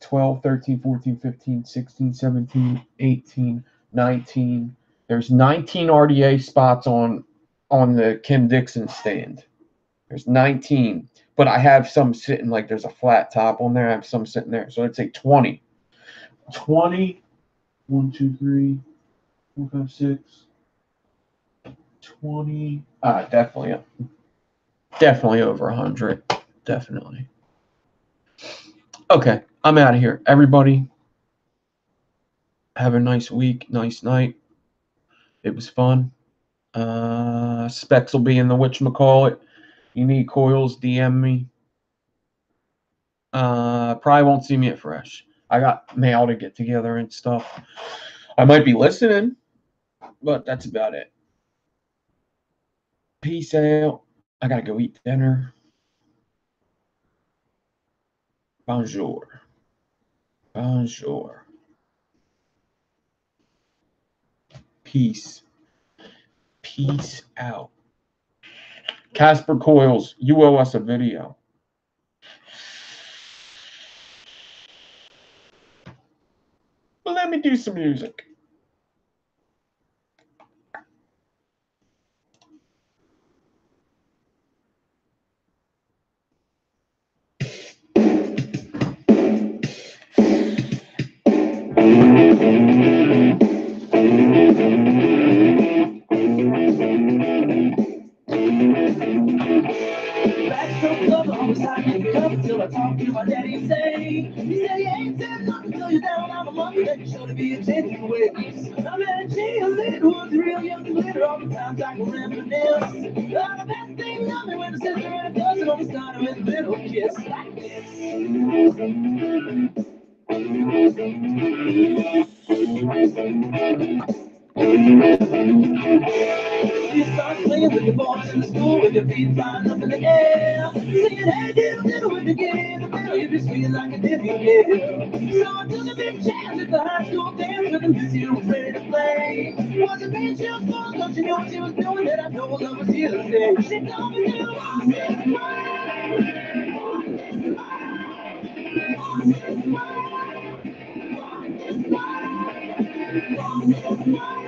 12, 13, 14, 15, 16, 17, 18, 19. There's 19 RDA spots on the Kim Dixon stand. There's 19, but I have some sitting like there's a flat top on there. I have some sitting there. So I'd say 20. 20, 1, 2, 3, 156, 20. Definitely over 100. Definitely. Okay, I'm out of here. Everybody, have a nice week, nice night. It was fun. Specs will be in the whatchamacallit. You need coils, DM me. Probably won't see me at Fresh. I got mail to get together and stuff. I might be listening, but that's about it. Peace out. I gotta go eat dinner. Bonjour. Bonjour. Peace. Peace out. Casper Coils, you owe us a video. Well, let me do some music. Till I talk to my daddy, say, he said, you ain't said nothing till you're down on the monkey, that you should be attention with. I'm at a cheerleader who was real young and glitter all the times I can reminisce. The best thing of me when a sister and a cousin always started with a little kiss like this. You start playing with the boys in the school with your feet flying up in the air, singing, hey, diddle, diddle, with the kid in the middle, you just feel like a Disney kid. So I took a big chance at the high school dance with the miss you was ready to play. Wasn't being chill fun, don't you know what she was doing, that I told her was here to stay. She told me to walk this way, walk this way, walk this way, walk this way, walk this way.